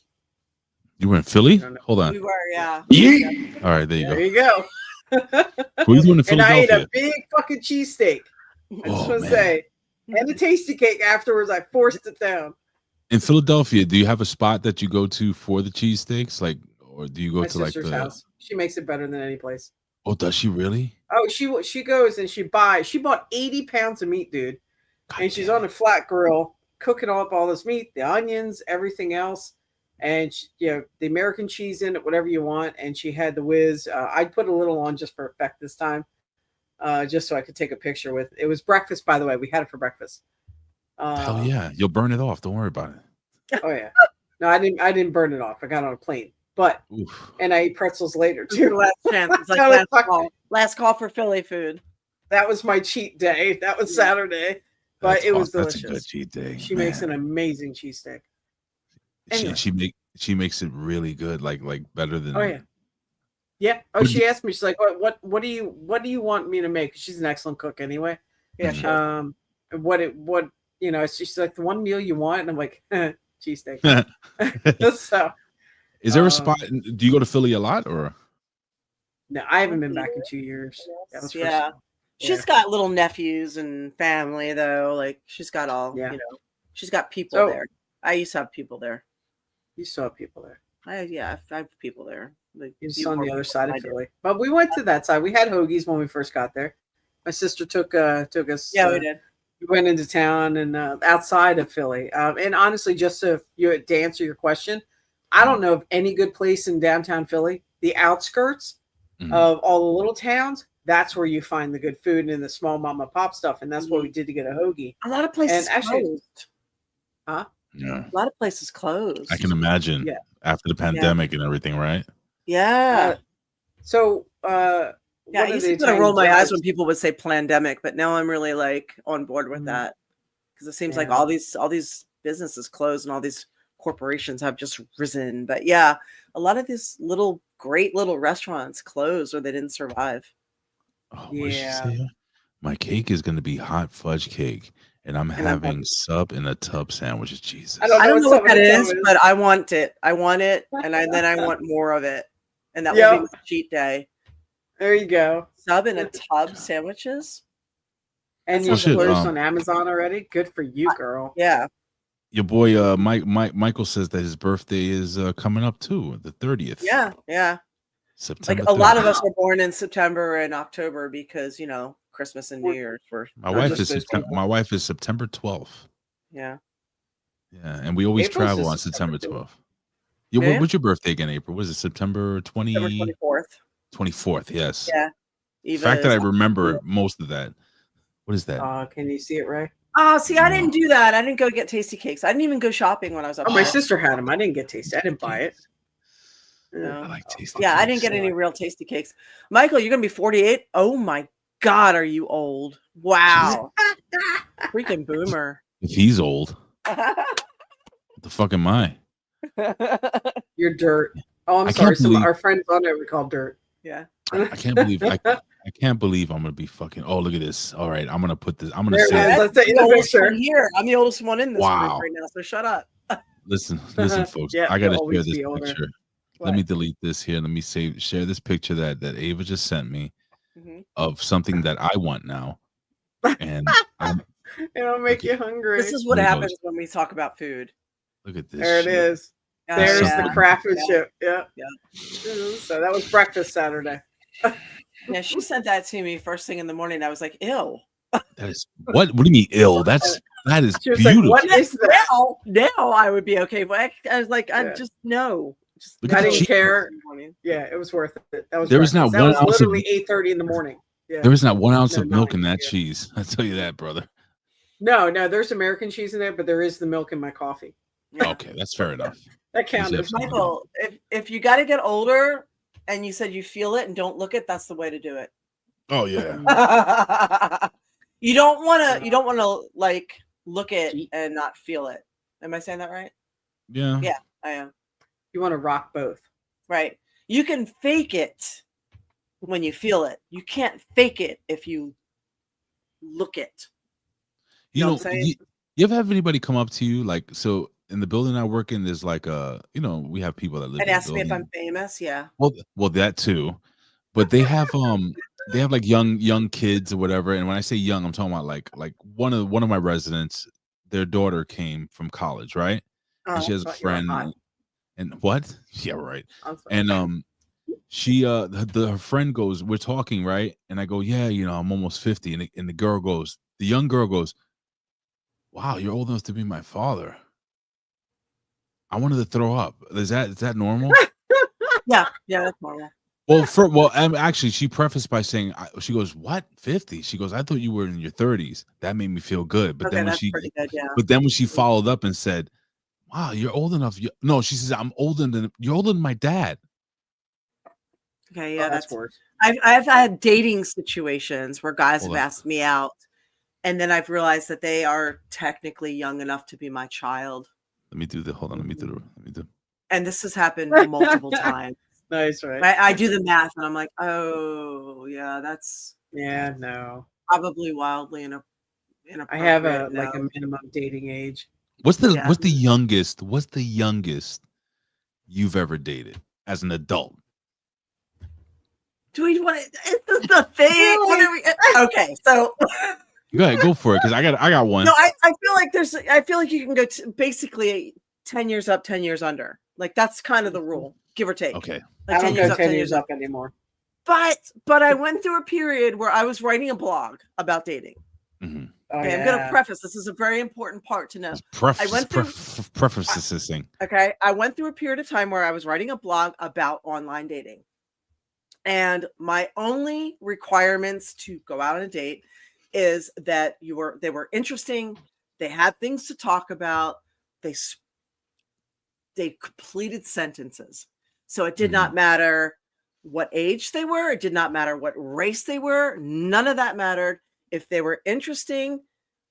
You were in Philly? Hold on. We were, yeah. Yeet. All right, there you There go. you go. What are you doing in And I ate Philadelphia? a big fucking cheesesteak. I just want to man. say. And a tasty cake afterwards. I forced it down. In Philadelphia, do you have a spot that you go to for the cheesesteaks? Like, or do you go My to like sister's the house. She makes it better than any place. Oh, does she really? Oh, she goes and she bought 80 pounds of meat, dude. God And she's damn on a flat grill cooking up all this meat, the onions, everything else. And the American cheese in it, whatever you want. And she had the whiz. I'd put a little on just for effect this time, just so I could take a picture with. It was breakfast, by the way. We had it for breakfast. Hell yeah. You'll burn it off. Don't worry about it. Oh yeah. No, I didn't burn it off. I got on a plane. But Oof. and I ate pretzels later too. Last chance. It's like No, last fuck call. Last call for Philly food. That was my cheat day. That was Saturday. But That's it was That's a good delicious. cheat day. She makes an amazing cheesesteak. Anyway. She makes it really good, like better than. Oh yeah. Yeah. Oh, Would she asked me. She's like, "What do you want me to make?" She's an excellent cook, anyway. Yeah. Mhm. Sure. She's like, the one meal you want, and I'm like, cheesesteak. So Is there a spot? Do you go to Philly a lot, or? no, I haven't been back in 2 years. That was Yeah. She's got little nephews and family though. Like she's got all, she's got people So- there. I used to have people there. You saw people there. I have people there. Like, He's few on more the other people side than of I do. Philly. But we went to that side. We had hoagies when we first got there. My sister took us. Yeah, we did. We went into town and outside of Philly. And honestly, just to answer your question, I don't know of any good place in downtown Philly. The outskirts Mhm. of all the little towns, that's where you find the good food and the small mom and pop stuff. And that's what we did to get a hoagie. A lot of places actually- closed. Yeah, A lot of places closed. I can imagine. Yeah. After the pandemic and everything, right? Yeah. So, Yeah, one I of used the to kind of Italian roll my eyes brothers- when people would say pandemic, but now I'm really like on board with Mhm. that because it seems like Yeah. all these businesses closed and all these corporations have just risen. But yeah, a lot of these great little restaurants closed or they didn't survive. Oh, what did she Yeah. say? My cake is going to be hot fudge cake, and I'm I'm having happy. sub in a tub sandwiches. Jesus. I don't I don't know what what that some of the is, tub is. but I want it. I want it, and then I want more of it, and that will Yep. be my cheat day. There you go. Sub in a tub sandwiches. And That you sounds shit, splurged um, on Amazon already? Good for you, girl. Yeah, Your boy Michael says that his birthday is coming up too, the 30th. yeah. Like September. a lot 30th. of us were born in September and October because Christmas and New We're- Year's were. My Or wife just is those September. people. My wife is September 12th. Yeah. Yeah, and we always April's travel is on September September 12th. Yeah, Yeah. what's your birthday again, April? Was it September 20, September 24th. 24th? Yes. Yeah. The Eva fact that I is- remember most of that. What is that? Can you see it, Ray? Oh, see, I didn't do that. I didn't go get tasty cakes. I didn't even go shopping when I was up Oh, my there. sister had them. I didn't get tasty. I didn't buy it. No. I like tasty. Yeah, I didn't cakes. get any real tasty cakes. Michael, you're gonna be 48. Oh my God, are you old? Wow. Freaking boomer. If he's old, what the fuck am I? You're dirt. Oh, I'm I sorry. can't Some believe- our friends on it we call dirt. Yeah. I can't believe I can't believe I'm gonna be fucking. Oh, look at this. All right, I'm gonna put this. I'm gonna There it say. is. Let's take I'm the the oldest picture. one here. I'm the oldest one in this Wow. group right now, so shut up. Listen, folks. Yeah, I gotta you'll share always this be older. picture. What? Let me delete this here. Let me share this picture that Ava just sent me Mhm. of something that I want now. And It'll make you hungry. This is what There it happens goes. when we talk about food. look at this. There it shit. is. Oh, There's something. the craftsmanship. Yeah. Yeah. So that was breakfast Saturday. Yeah, she sent that to me first thing in the morning. I was like, ew. That is what? What do you mean ill? That is She was beautiful. like, "What is that?" Now I would be okay. But I was like, I Yeah. just no. Just Look I at the didn't cheese. care. in the morning. Yeah, it was worth it. That was There was not breakfast. That one was ounce of- literally 8:30 in the morning. Yeah. There is not 1 ounce No, of milk not in that here. cheese. I tell you that, brother. No, there's American cheese in there, but there is the milk in my coffee. Yeah. Okay, that's fair enough. That counted. Absolutely. Michael, if you got to get older and you said you feel it and don't look it, that's the way to do it. Oh yeah. You don't want to like look it and not feel it. Am I saying that right? Yeah. Yeah. I am. You want to rock both. Right. You can fake it when you feel it. You can't fake it if you look it. You know know, what I'm saying? you ever have anybody come up to you like so in the building I work in? There's like we have people that live And in the ask me if building. I'm famous. Yeah. Well, that too, but they have like young kids or whatever. And when I say young, I'm talking about like one of my residents. Their daughter came from college, right? And she has a thought you were friend. hot. And what? Yeah, right. I'm sorry. And she her friend goes, we're talking, right? And I go, yeah, I'm almost 50. And the young girl goes, wow, you're old enough to be my father. I wanted to throw up. Is that normal? Yeah. Yeah. That's normal. Actually, she prefaced by saying, she goes, what, 50? She goes, I thought you were in your 30s. That made me feel good. But Okay, then when that's pretty good. Yeah. but then when she followed up and said, wow, you're old enough. No, she says, you're older than my dad. Okay. Oh, Yeah. that's That's worse. I've had dating situations where guys Hold have on. asked me out, and then I've realized that they are technically young enough to be my child. Let me do the, hold on. Let me do. And this has happened multiple times. Nice, right? I do the math and I'm like, oh yeah, that's Yeah, no. probably wildly inappropriate. I have a now. like a minimum dating age. What's the Yeah. what's the youngest you've ever dated as an adult? Do we want to? Is this the thing? What are we, okay, so Go ahead, go for it, because I got one. no, I feel like you can go basically 10 years up, 10 years under. Like that's kind of the rule, give or take. Okay. Like I don't go 10 years up anymore. But I went through a period where I was writing a blog about dating. Mm-hmm. Oh, Okay, I'm going to preface. This is a very important part to know. went through- Preface this thing. Okay, I went through a period of time where I was writing a blog about online dating. And my only requirements to go out on a date is that they were interesting, they had things to talk about, they completed sentences. So it did not matter what age they were, it did not matter what race they were, none of that mattered. If they were interesting,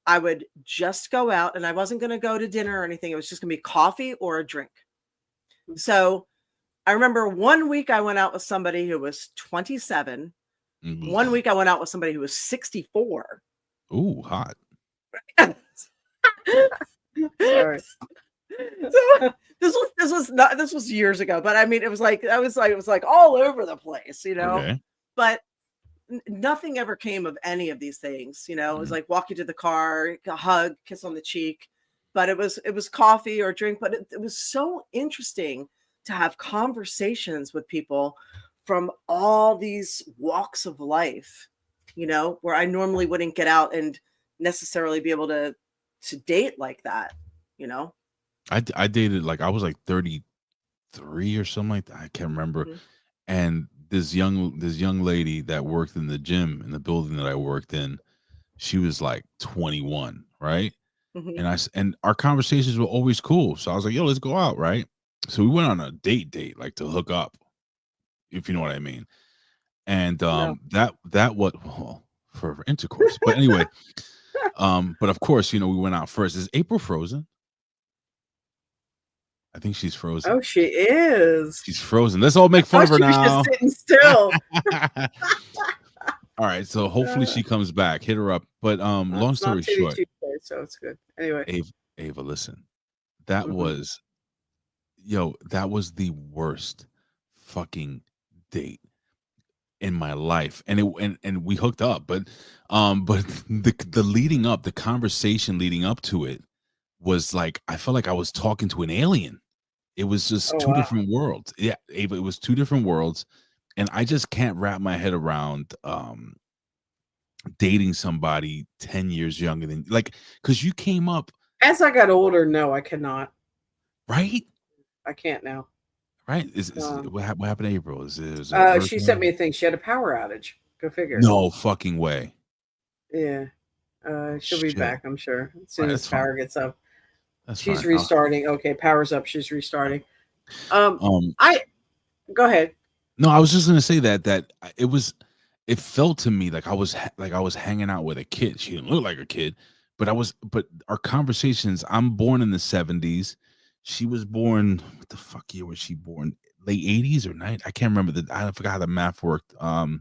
I would just go out, and I wasn't going to go to dinner or anything. It was just going to be coffee or a drink. So I remember one week I went out with somebody who was 27. Mhm. 1 week I went out with somebody who was 64. Ooh, hot. Sorry. So this was years ago, but I mean, it was like all over the place, you know. Okay. But nothing ever came of any of these things, you know. It was Mhm. like walk you to the car, a hug, kiss on the cheek, but it was coffee or drink. But it was so interesting to have conversations with people from all these walks of life, you know, where I normally wouldn't get out and necessarily be able to date like that, you know. I dated, like, I was like 33 or something like that. I can't remember. Mhm. And this young lady that worked in the gym in the building that I worked in, she was like 21, right? Mhm. And our conversations were always cool. So I was like, "Yo, let's go out," right? So we went on a date, like to hook up, if you know what I mean. And No. that what well, for intercourse. But anyway, but of course, you know, we went out first. Is April frozen? I think she's frozen. Oh, she is. She's frozen. Let's all make fun Oh, of her she was now. just sitting still. All right, so hopefully she comes back. Hit her up. But long It's not story Titty short, Tuesday, so it's good. Anyway. Ava, listen, that Mhm. was that was the worst fucking date in my life. And and we hooked up, but but the leading up, the conversation leading up to it was like I felt like I was talking to an alien. It was just Oh, two wow. different worlds. Yeah, Ava, it was two different worlds. And I just can't wrap my head around dating somebody 10 years younger than, like, because you came up, As I got older, no, I cannot. right? I can't now. Right? Is Um, what happened to April? Is it a she sent hurricane? me a thing. She had a power outage. Go figure. No fucking way. Yeah. She'll be Shit. back, I'm sure, as All soon right, as that's fine. power gets up. That's She's fine. restarting. Okay, power's up. She's restarting. Um, Um, I Go ahead. no, I was just gonna say it felt to me like I was hanging out with a kid. She didn't look like a kid, but our conversations, I'm born in the 70s. She was born, what the fuck year was she born? Late 80s or 90? I can't remember I forgot how the math worked. But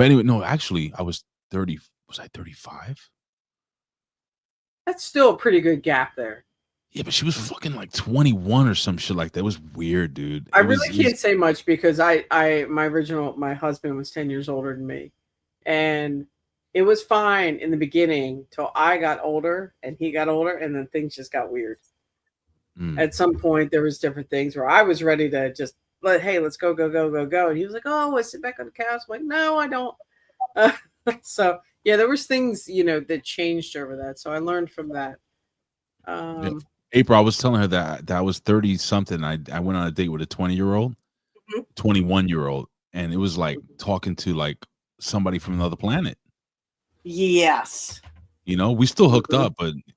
anyway, no, actually I was 30. Was I 35? That's still a pretty good gap there. Yeah, but she was fucking like 21 or some shit like that. It was weird, dude. I really can't say much because my husband was 10 years older than me. And it was fine in the beginning till I got older and he got older, and then things just got weird. At some point there was different things where I was ready to just hey, let's go. And he was like, "Oh, I sit back on the couch." I'm like, "No, I don't." So yeah, there was things, that changed over that. So I learned from that. Yeah. April, I was telling her that I was 30 something. I went on a date with a 20-year-old, Mhm. 21-year-old, and it was like talking to like somebody from another planet. Yes. You know, we still hooked Mhm. up,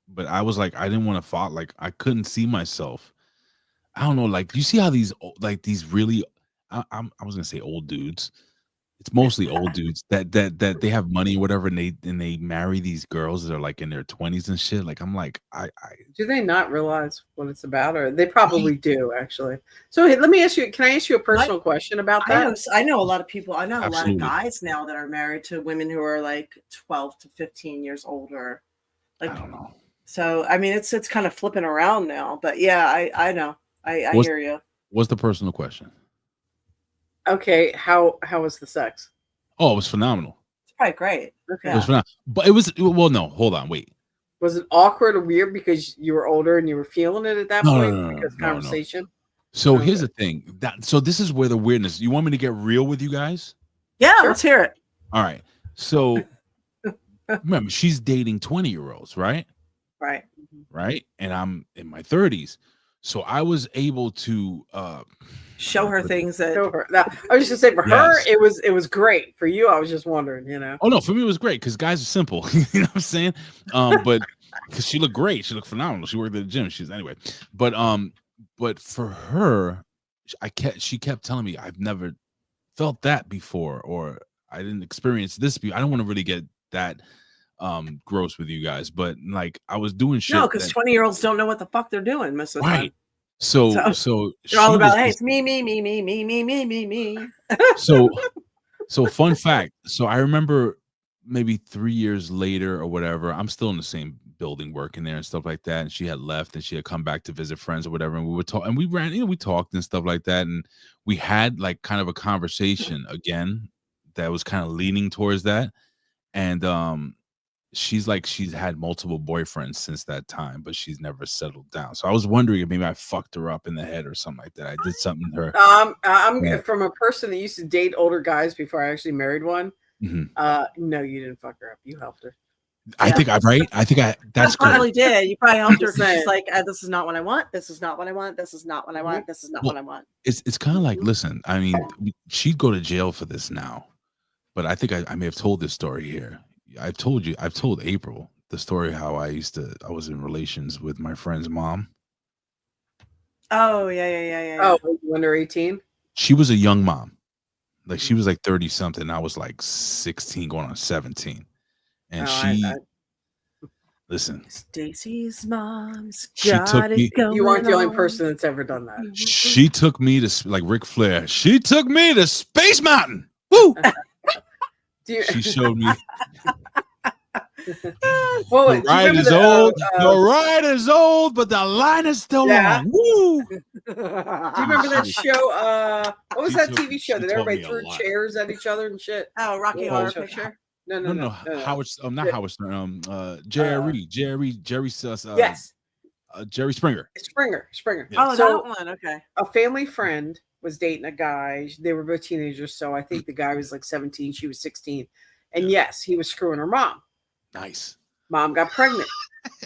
but I was like, I didn't want to fight. Like, I couldn't see myself. I don't know. Like, you see how these really, I was gonna say old dudes. It's mostly old dudes that they have money or whatever, and they marry these girls that are like in their 20s and shit. Like, I'm like, I Do they not realize what it's about, or they probably do actually? So hey, let me ask you. Can I ask you a personal question about that? I know a lot of people. I know a lot of Absolutely. guys now that are married to women who are like 12 to 15 years older. I Like, don't know. so I mean, it's kind of flipping around now. But yeah, I know. I What's hear you. what's the personal question? Okay, how was the sex? Oh, it was phenomenal. It's probably great. Okay. It was Yeah. phenomenal. But it was, well, no, hold on, wait. Was it awkward or weird because you were older and you were feeling it at that No, point no. because conversation? So here's Okay. the thing. So this is where the weirdness. You want me to get real with you guys? Yeah, Sure. let's hear it. All right. So remember, she's dating 20-year-olds, right? Right. Right. And I'm in my 30s. So I was able to Show her things that Go for it. Now, I was just saying, for her, Yes. it was great. For you, I was just wondering, Oh no, for me it was great because guys are simple. You know what I'm saying? But because she looked great, she looked phenomenal. She worked at the gym. She's anyway. But for her, she kept telling me I've never felt that before, or I didn't experience this before. I don't want to really get that gross with you guys, but like I was doing shit. no, because 20-year-olds don't know what the fuck they're doing most of the time. Right. So They're all she about, was hey, just- it's me, me, me, me, me, me, me, me, me. so fun fact. So I remember maybe 3 years later or whatever, I'm still in the same building working there and stuff like that. And she had left and she had come back to visit friends or whatever. And we would talk and we ran, we talked and stuff like that. And we had like kind of a conversation again that was kind of leaning towards that. And she's like, she's had multiple boyfriends since that time, but she's never settled down. So I was wondering if maybe I fucked her up in the head or something like that. I did something to her. I'm Yeah. from a person that used to date older guys before I actually married one. Mhm. No, you didn't fuck her up. You helped her. I think I right. I think that's You probably good. did. You probably helped her Just because she's saying. like, this is not what I want. This is not what I want. This is not what I want. This is not Well, what I want. It's kind of like, listen, I mean, she'd go to jail for this now, but I think I may have told this story here. I've told April the story how I was in relations with my friend's mom. Oh, yeah. Oh, when they're 18? She was a young mom. Like she was like 30 something. I was like 16 going on 17. And listen, Stacy's mom's She got took it me- going You aren't the only on. person that's ever done that. she took me to like Ric Flair. She took me to Space Mountain. Woo! Do you, She showed me well, the do you ride remember is old. the The ride is old, but the line is still Yeah. on. Woo! do you remember that show? What was She that took- TV show she that taught everybody me a threw lot. chairs at each other and shit? Oh, Rocky Oh, Horror sure. Picture. No. Howard, not Yeah. Howard Stern. Jerry Yes, Jerry Springer. Springer. Yeah. Oh, So- that one. Okay. A family friend was dating a guy. They were both teenagers, so I think the guy was like 17, she was 16. And yes, he was screwing her mom. Nice. Mom got pregnant.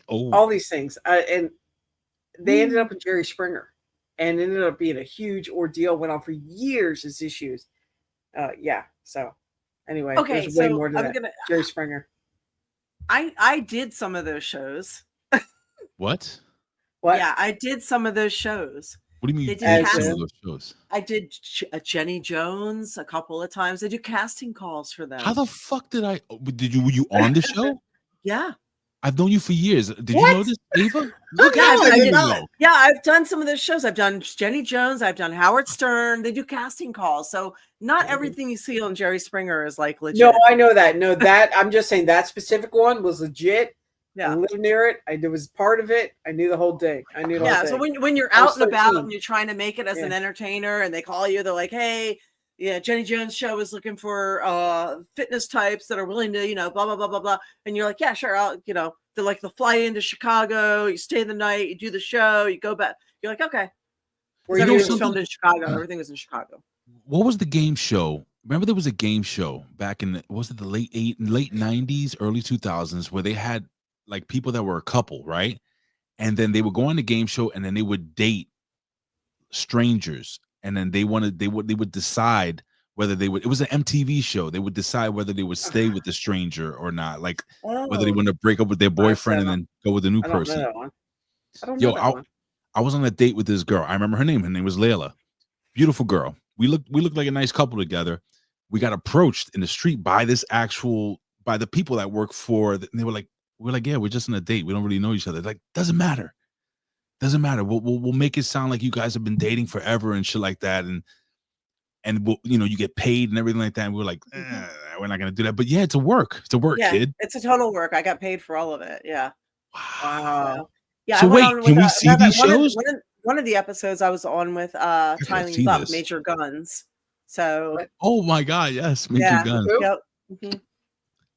Oh, All these things. And they ended up with Jerry Springer and ended up being a huge ordeal, went on for years as issues. Yeah. So anyway, Okay, there's way so more to I'm that. gonna. Jerry Springer. I did some of those shows. what? What? Yeah, I did some of those shows. What do you mean? They you did did some cast- of those shows? I did Jenny Jones a couple of times. I do casting calls for them. How the fuck did I? Were you on the show? Yeah. I've known you for years. Did you What? know this, Ava? Look Yeah, how I I did didn't not. know. Yeah, I've done some of those shows. I've done Jenny Jones. I've done Howard Stern. They do casting calls. So not everything you see on Jerry Springer is like legit. No, I know that. No, that I'm just saying that specific one was legit. Yeah. I lived near it. I was part of it. I knew the whole thing. I knew the whole Yeah. thing. So when you're I was out and about 13. and you're trying to make it as an Yeah. entertainer and they call you, they're like, hey, yeah, Jenny Jones show is looking for fitness types that are willing to, blah, blah, blah, blah, blah. And you're like, yeah, sure. They're like, they'll fly into Chicago, you stay the night, you do the show, you go back. You're like, okay. Were you know Everything was something? filmed in Chicago. Everything was in Chicago. What was the game show? Remember there was a game show back in was it the late 90s, early 2000s where they had like people that were a couple, right? And then they would go on the game show and then they would date strangers and then they would decide whether they would, it was an MTV show. They would decide whether they would stay with the stranger or not, like whether they want to break up with their boyfriend and then go with a new I don't know person. that one. I don't Yo, know that one. I was on a date with this girl. I remember her name. Her name was Layla. Beautiful girl. We looked like a nice couple together. We got approached in the street by the people that work for. They were like, yeah, we're just on a date. We don't really know each other. Like, doesn't matter. We'll make it sound like you guys have been dating forever and shit like that. And we'll, you get paid and everything like that. And we were like, we're not gonna do that. But yeah, it's a work. It's a work, Yeah, kid. it's a total work. I got paid for all of it. Yeah. Wow. So, yeah. So I went wait, on can with, we see these shows? One of the episodes I was on with Tyler see Buck, this. Major Guns. So Oh my god, yes, Major yeah. Gun. Who? Yep. Mhm.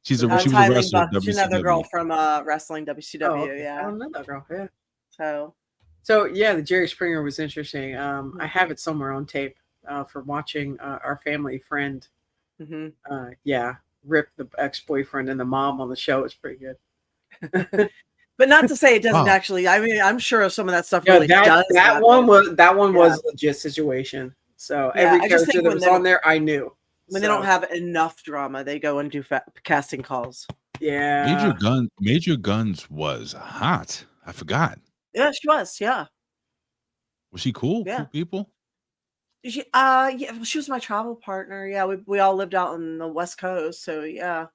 She was a Tyler wrestler. Buck. She's another girl from wrestling WCW. Oh, okay. I Yeah. don't know that girl. Yeah. So Yeah, the Jerry Springer was interesting. I have it somewhere on tape for watching our family friend. mhm. Yeah, Rip, the ex-boyfriend, and the mom on the show is pretty good. But not to say it doesn't Wow. actually. I mean, I'm sure some of that stuff Yeah, really does. that happen. one was Yeah. a legit situation. So Yeah, every I just character think that when was they on don't- there, I knew. When they don't have enough drama, they go and do casting calls. Yeah. Major Guns was hot. I forgot. Yeah, she was. Yeah. Was she cool? Yeah. Cool people? Yeah, well, she was my travel partner. Yeah, we all lived out on the West Coast, so yeah,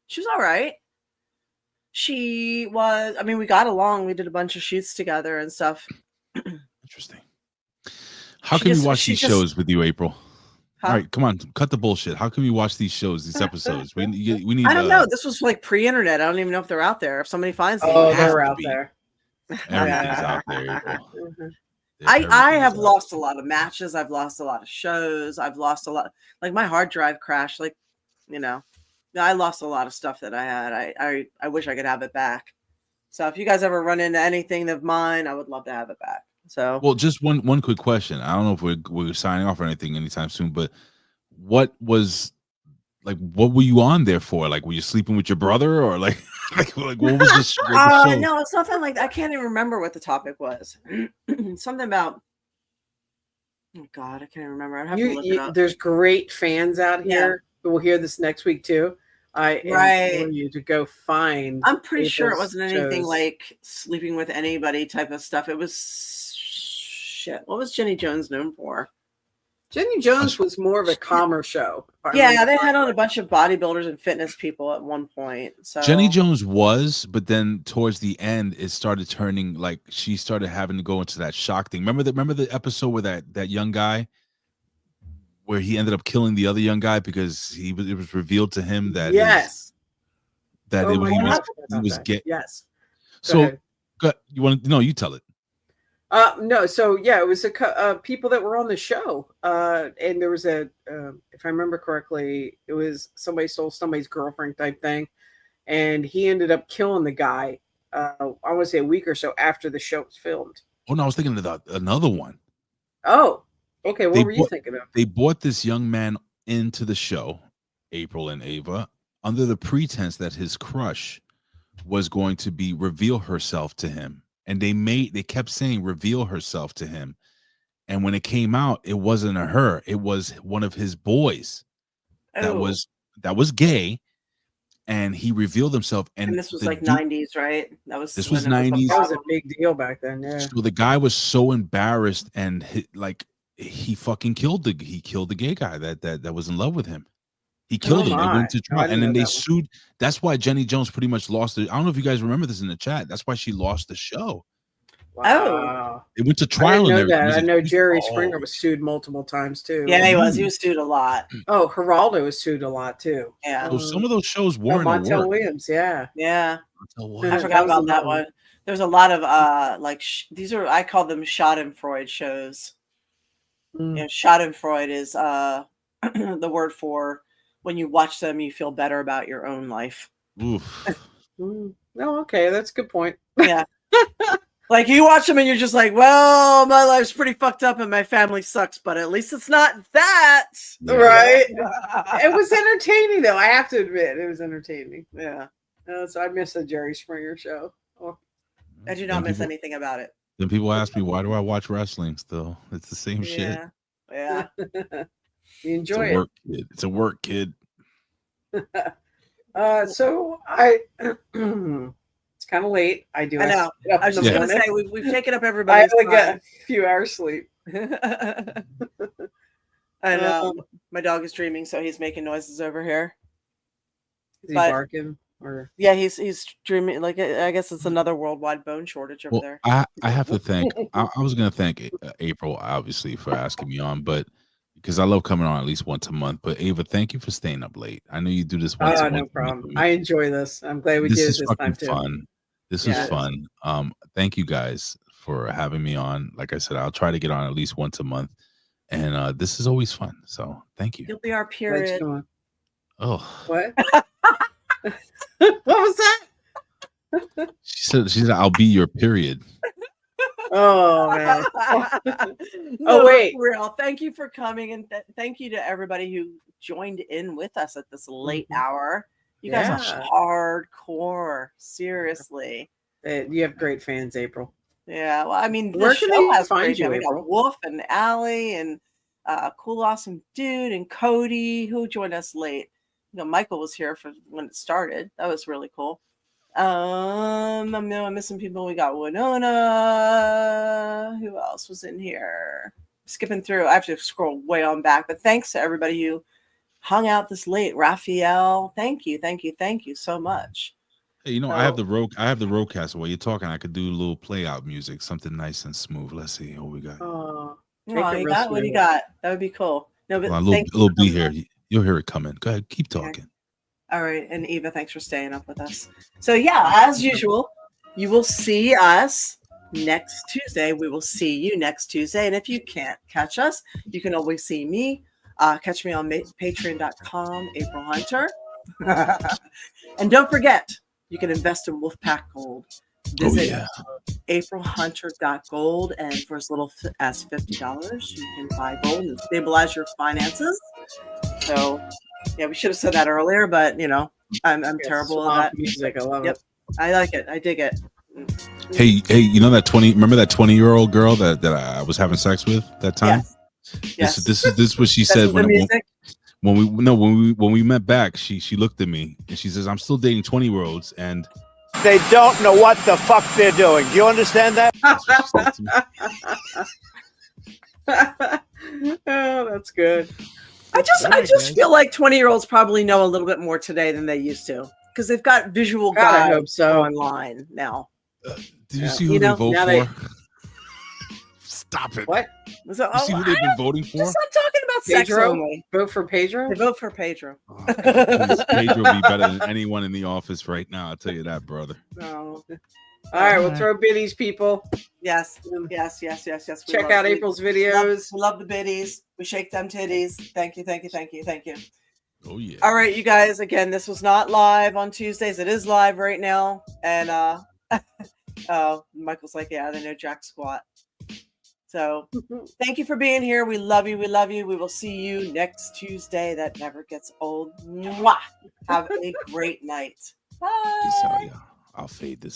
she was all right. She was. I mean, we got along. We did a bunch of shoots together and stuff. Interesting. How She can we just- watch she these just- shows with you, April? Huh? All right, come on, cut the bullshit. How can we watch these shows, these episodes? We need. I don't know. This was like pre-internet. I don't even know if they're out there. If somebody finds them, Oh, have they're to out be. there. Everything's Yeah. out there, April. Mhm. I Everything's have out lost a there. lot of matches. I've lost a lot of shows. I've lost a lot. Like my hard drive crashed. Like, I lost a lot of stuff that I had. I wish I could have it back. So if you guys ever run into anything of mine, I would love to have it back. So Well, just one quick question. I don't know if we're signing off or anything anytime soon, but what were you on there for? Like, were you sleeping with your brother, or like what was this? The show? no, it's nothing like that. I can't even remember what the topic was. Something about. Oh God, I can't even remember. I have to look it up. There's great fans out Yeah. here who will hear this next week too. I Right. implore you to go find. I'm pretty sure it April's wasn't anything shows. like sleeping with anybody type of stuff. It was shit. What was Jenny Jones known for? Jenny Jones was more of a calmer show. if I Yeah, remember they had on a correctly. bunch of bodybuilders and fitness people at one point. So Jenny Jones was, but then towards the end, it started turning like she started having to go into that shock thing. Remember the episode where that young guy, where he ended up killing the other young guy because it was revealed to him that Yes. that Oh it, my he God, was I forgot he about was that. gay. Yes. So ahead. you want to? No, you tell it. No, so yeah, it was people that were on the show, and there was if I remember correctly, it was somebody stole somebody's girlfriend type thing, and he ended up killing the guy. I want to say a week or so after the show was filmed. Oh no, I was thinking of another one. Oh, okay. What They were you bought- thinking of? They brought this young man into the show, April and Ava, under the pretense that his crush was going to reveal herself to him. And they kept saying reveal herself to him. And when it came out, it wasn't her. It was one of his boys that Oh, was gay. And he revealed himself. and this was the like dude- 90s, right? That was This when was it a 90s. That was a problem. big deal back then. Yeah. So the guy was so embarrassed, and he fucking killed the gay guy that was in love with him. He killed him. They my. went to I trial, didn't and then know they that one. sued. That's why Jenny Jones pretty much lost it. I don't know if you guys remember this in the chat. That's why she lost the show. Wow. They went to I trial didn't and know everything. It that. was I like, know Jerry oh. Springer was sued multiple times too. Yeah, he was sued a lot. Oh, Geraldo was sued a lot too. Yeah, So some of those shows Oh, weren't Montel work. Williams. Yeah. yeah. Montel I Yeah, Williams. forgot that was about that another one. one. There's a lot of these are, I call them Schadenfreude shows. Mm. Schadenfreude is the word for when you watch them, you feel better about your own life. Oof. Mm. Oh, okay. That's a good point. Yeah. Like you watch them and you're just like, well, my life's pretty fucked up and my family sucks, but at least it's not that. Yeah. Right. It was entertaining, though. I have to admit, it was entertaining. Yeah. So I missed the Jerry Springer show. Oh, I do not Then miss people- anything about it. Then people ask me, why do I watch wrestling still? It's the same shit. Yeah. Yeah. you It's enjoy a it. work kid. It's a work kid. So I, it's kind of late. I do. I have to know. get up I was in just the gonna morning. say we've taken up I everybody's only get time. a few hours sleep. And my dog is dreaming, so he's making noises over here. Is he But- barking or? Yeah, he's dreaming. Like I guess it's another worldwide bone shortage over Well, there. I have to thank. I was going to thank April, obviously, for asking me on, but because I love coming on at least once a month. But Ava, thank you for staying up late. I know you do this once. Oh, once no a month problem. with me. I enjoy this. I'm glad we This did is it this fucking time too. fun. This Yeah, is it is. fun. Thank you guys for having me on. Like I said, I'll try to get on at least once a month, and this is always fun. So thank you. You'll be our Glad period. you're on. Oh, What? What was that? she said I'll be your period. Oh man. No, wait. for real. Thank you for coming, and thank you to everybody who joined in with us at this late Mhm. hour. You guys Yeah. are hardcore. Seriously. You have great fans, April. Yeah, well, I mean, Where the can show they has find great you, fans. We got April? Wolf and Allie and Cool Awesome Dude and Cody, who joined us late. Michael was here for when it started. That was really cool. I'm missing people. We got Winona. Who else was in here? Skipping through. I have to scroll way on back. But thanks to everybody who hung out this late. Raphael, thank you so much. Hey, I have the Rodecaster. While you're talking, I could do a little play out music, something nice and smooth. Let's see what we got. Oh, Make it you real got what do you smooth. got? That would be cool. No, but Well, a thank little you B so here. much. You'll hear it coming. Go ahead, keep talking. All right, and Eva, thanks for staying up with us. So yeah, as usual, you will see us next Tuesday. We will see you next Tuesday, and if you can't catch us, you can always see me. Catch me on patreon.com, April Hunter. And don't forget, you can invest in Wolfpack Gold. Visit aprilhunter.gold, and for as little as $50, you can buy gold and stabilize your finances. So, yeah, we should have said that earlier, but I'm terrible at that. Music, I love Yep. it. I like it. I dig it. Hey, remember that 20-year-old girl that I was having sex with that time? Yes. This is what she This said is the music. when we met back. She looked at me and she says, "I'm still dating 20-year-olds," and they don't know what the fuck they're doing. Do you understand that? that's what she said to me. Oh, that's good. I just guys. feel like 20-year-olds probably know a little bit more today than they used to, because they've got visual God, I guides hope so. online now. Did you see You who they know, vote now for? they- Stop it. What? So, You see who they've been voting for? I'm talking about sex Pedro? only. Vote for Pedro? They vote for Pedro. Oh, God, please, Pedro be better than anyone in the office right now. I'll tell you that, brother. No. All right, we'll throw biddies, people. Yes. We Check love out it. April's We videos. love the biddies. We shake them titties. Thank you. Oh yeah. All right, you guys. Again, this was not live on Tuesdays. It is live right now. And Michael's like, yeah, they know jack squat. So thank you for being here. We love you. We will see you next Tuesday. That never gets old. Mwah. Have a great night. Bye. Peace out, y'all. I'll fade this.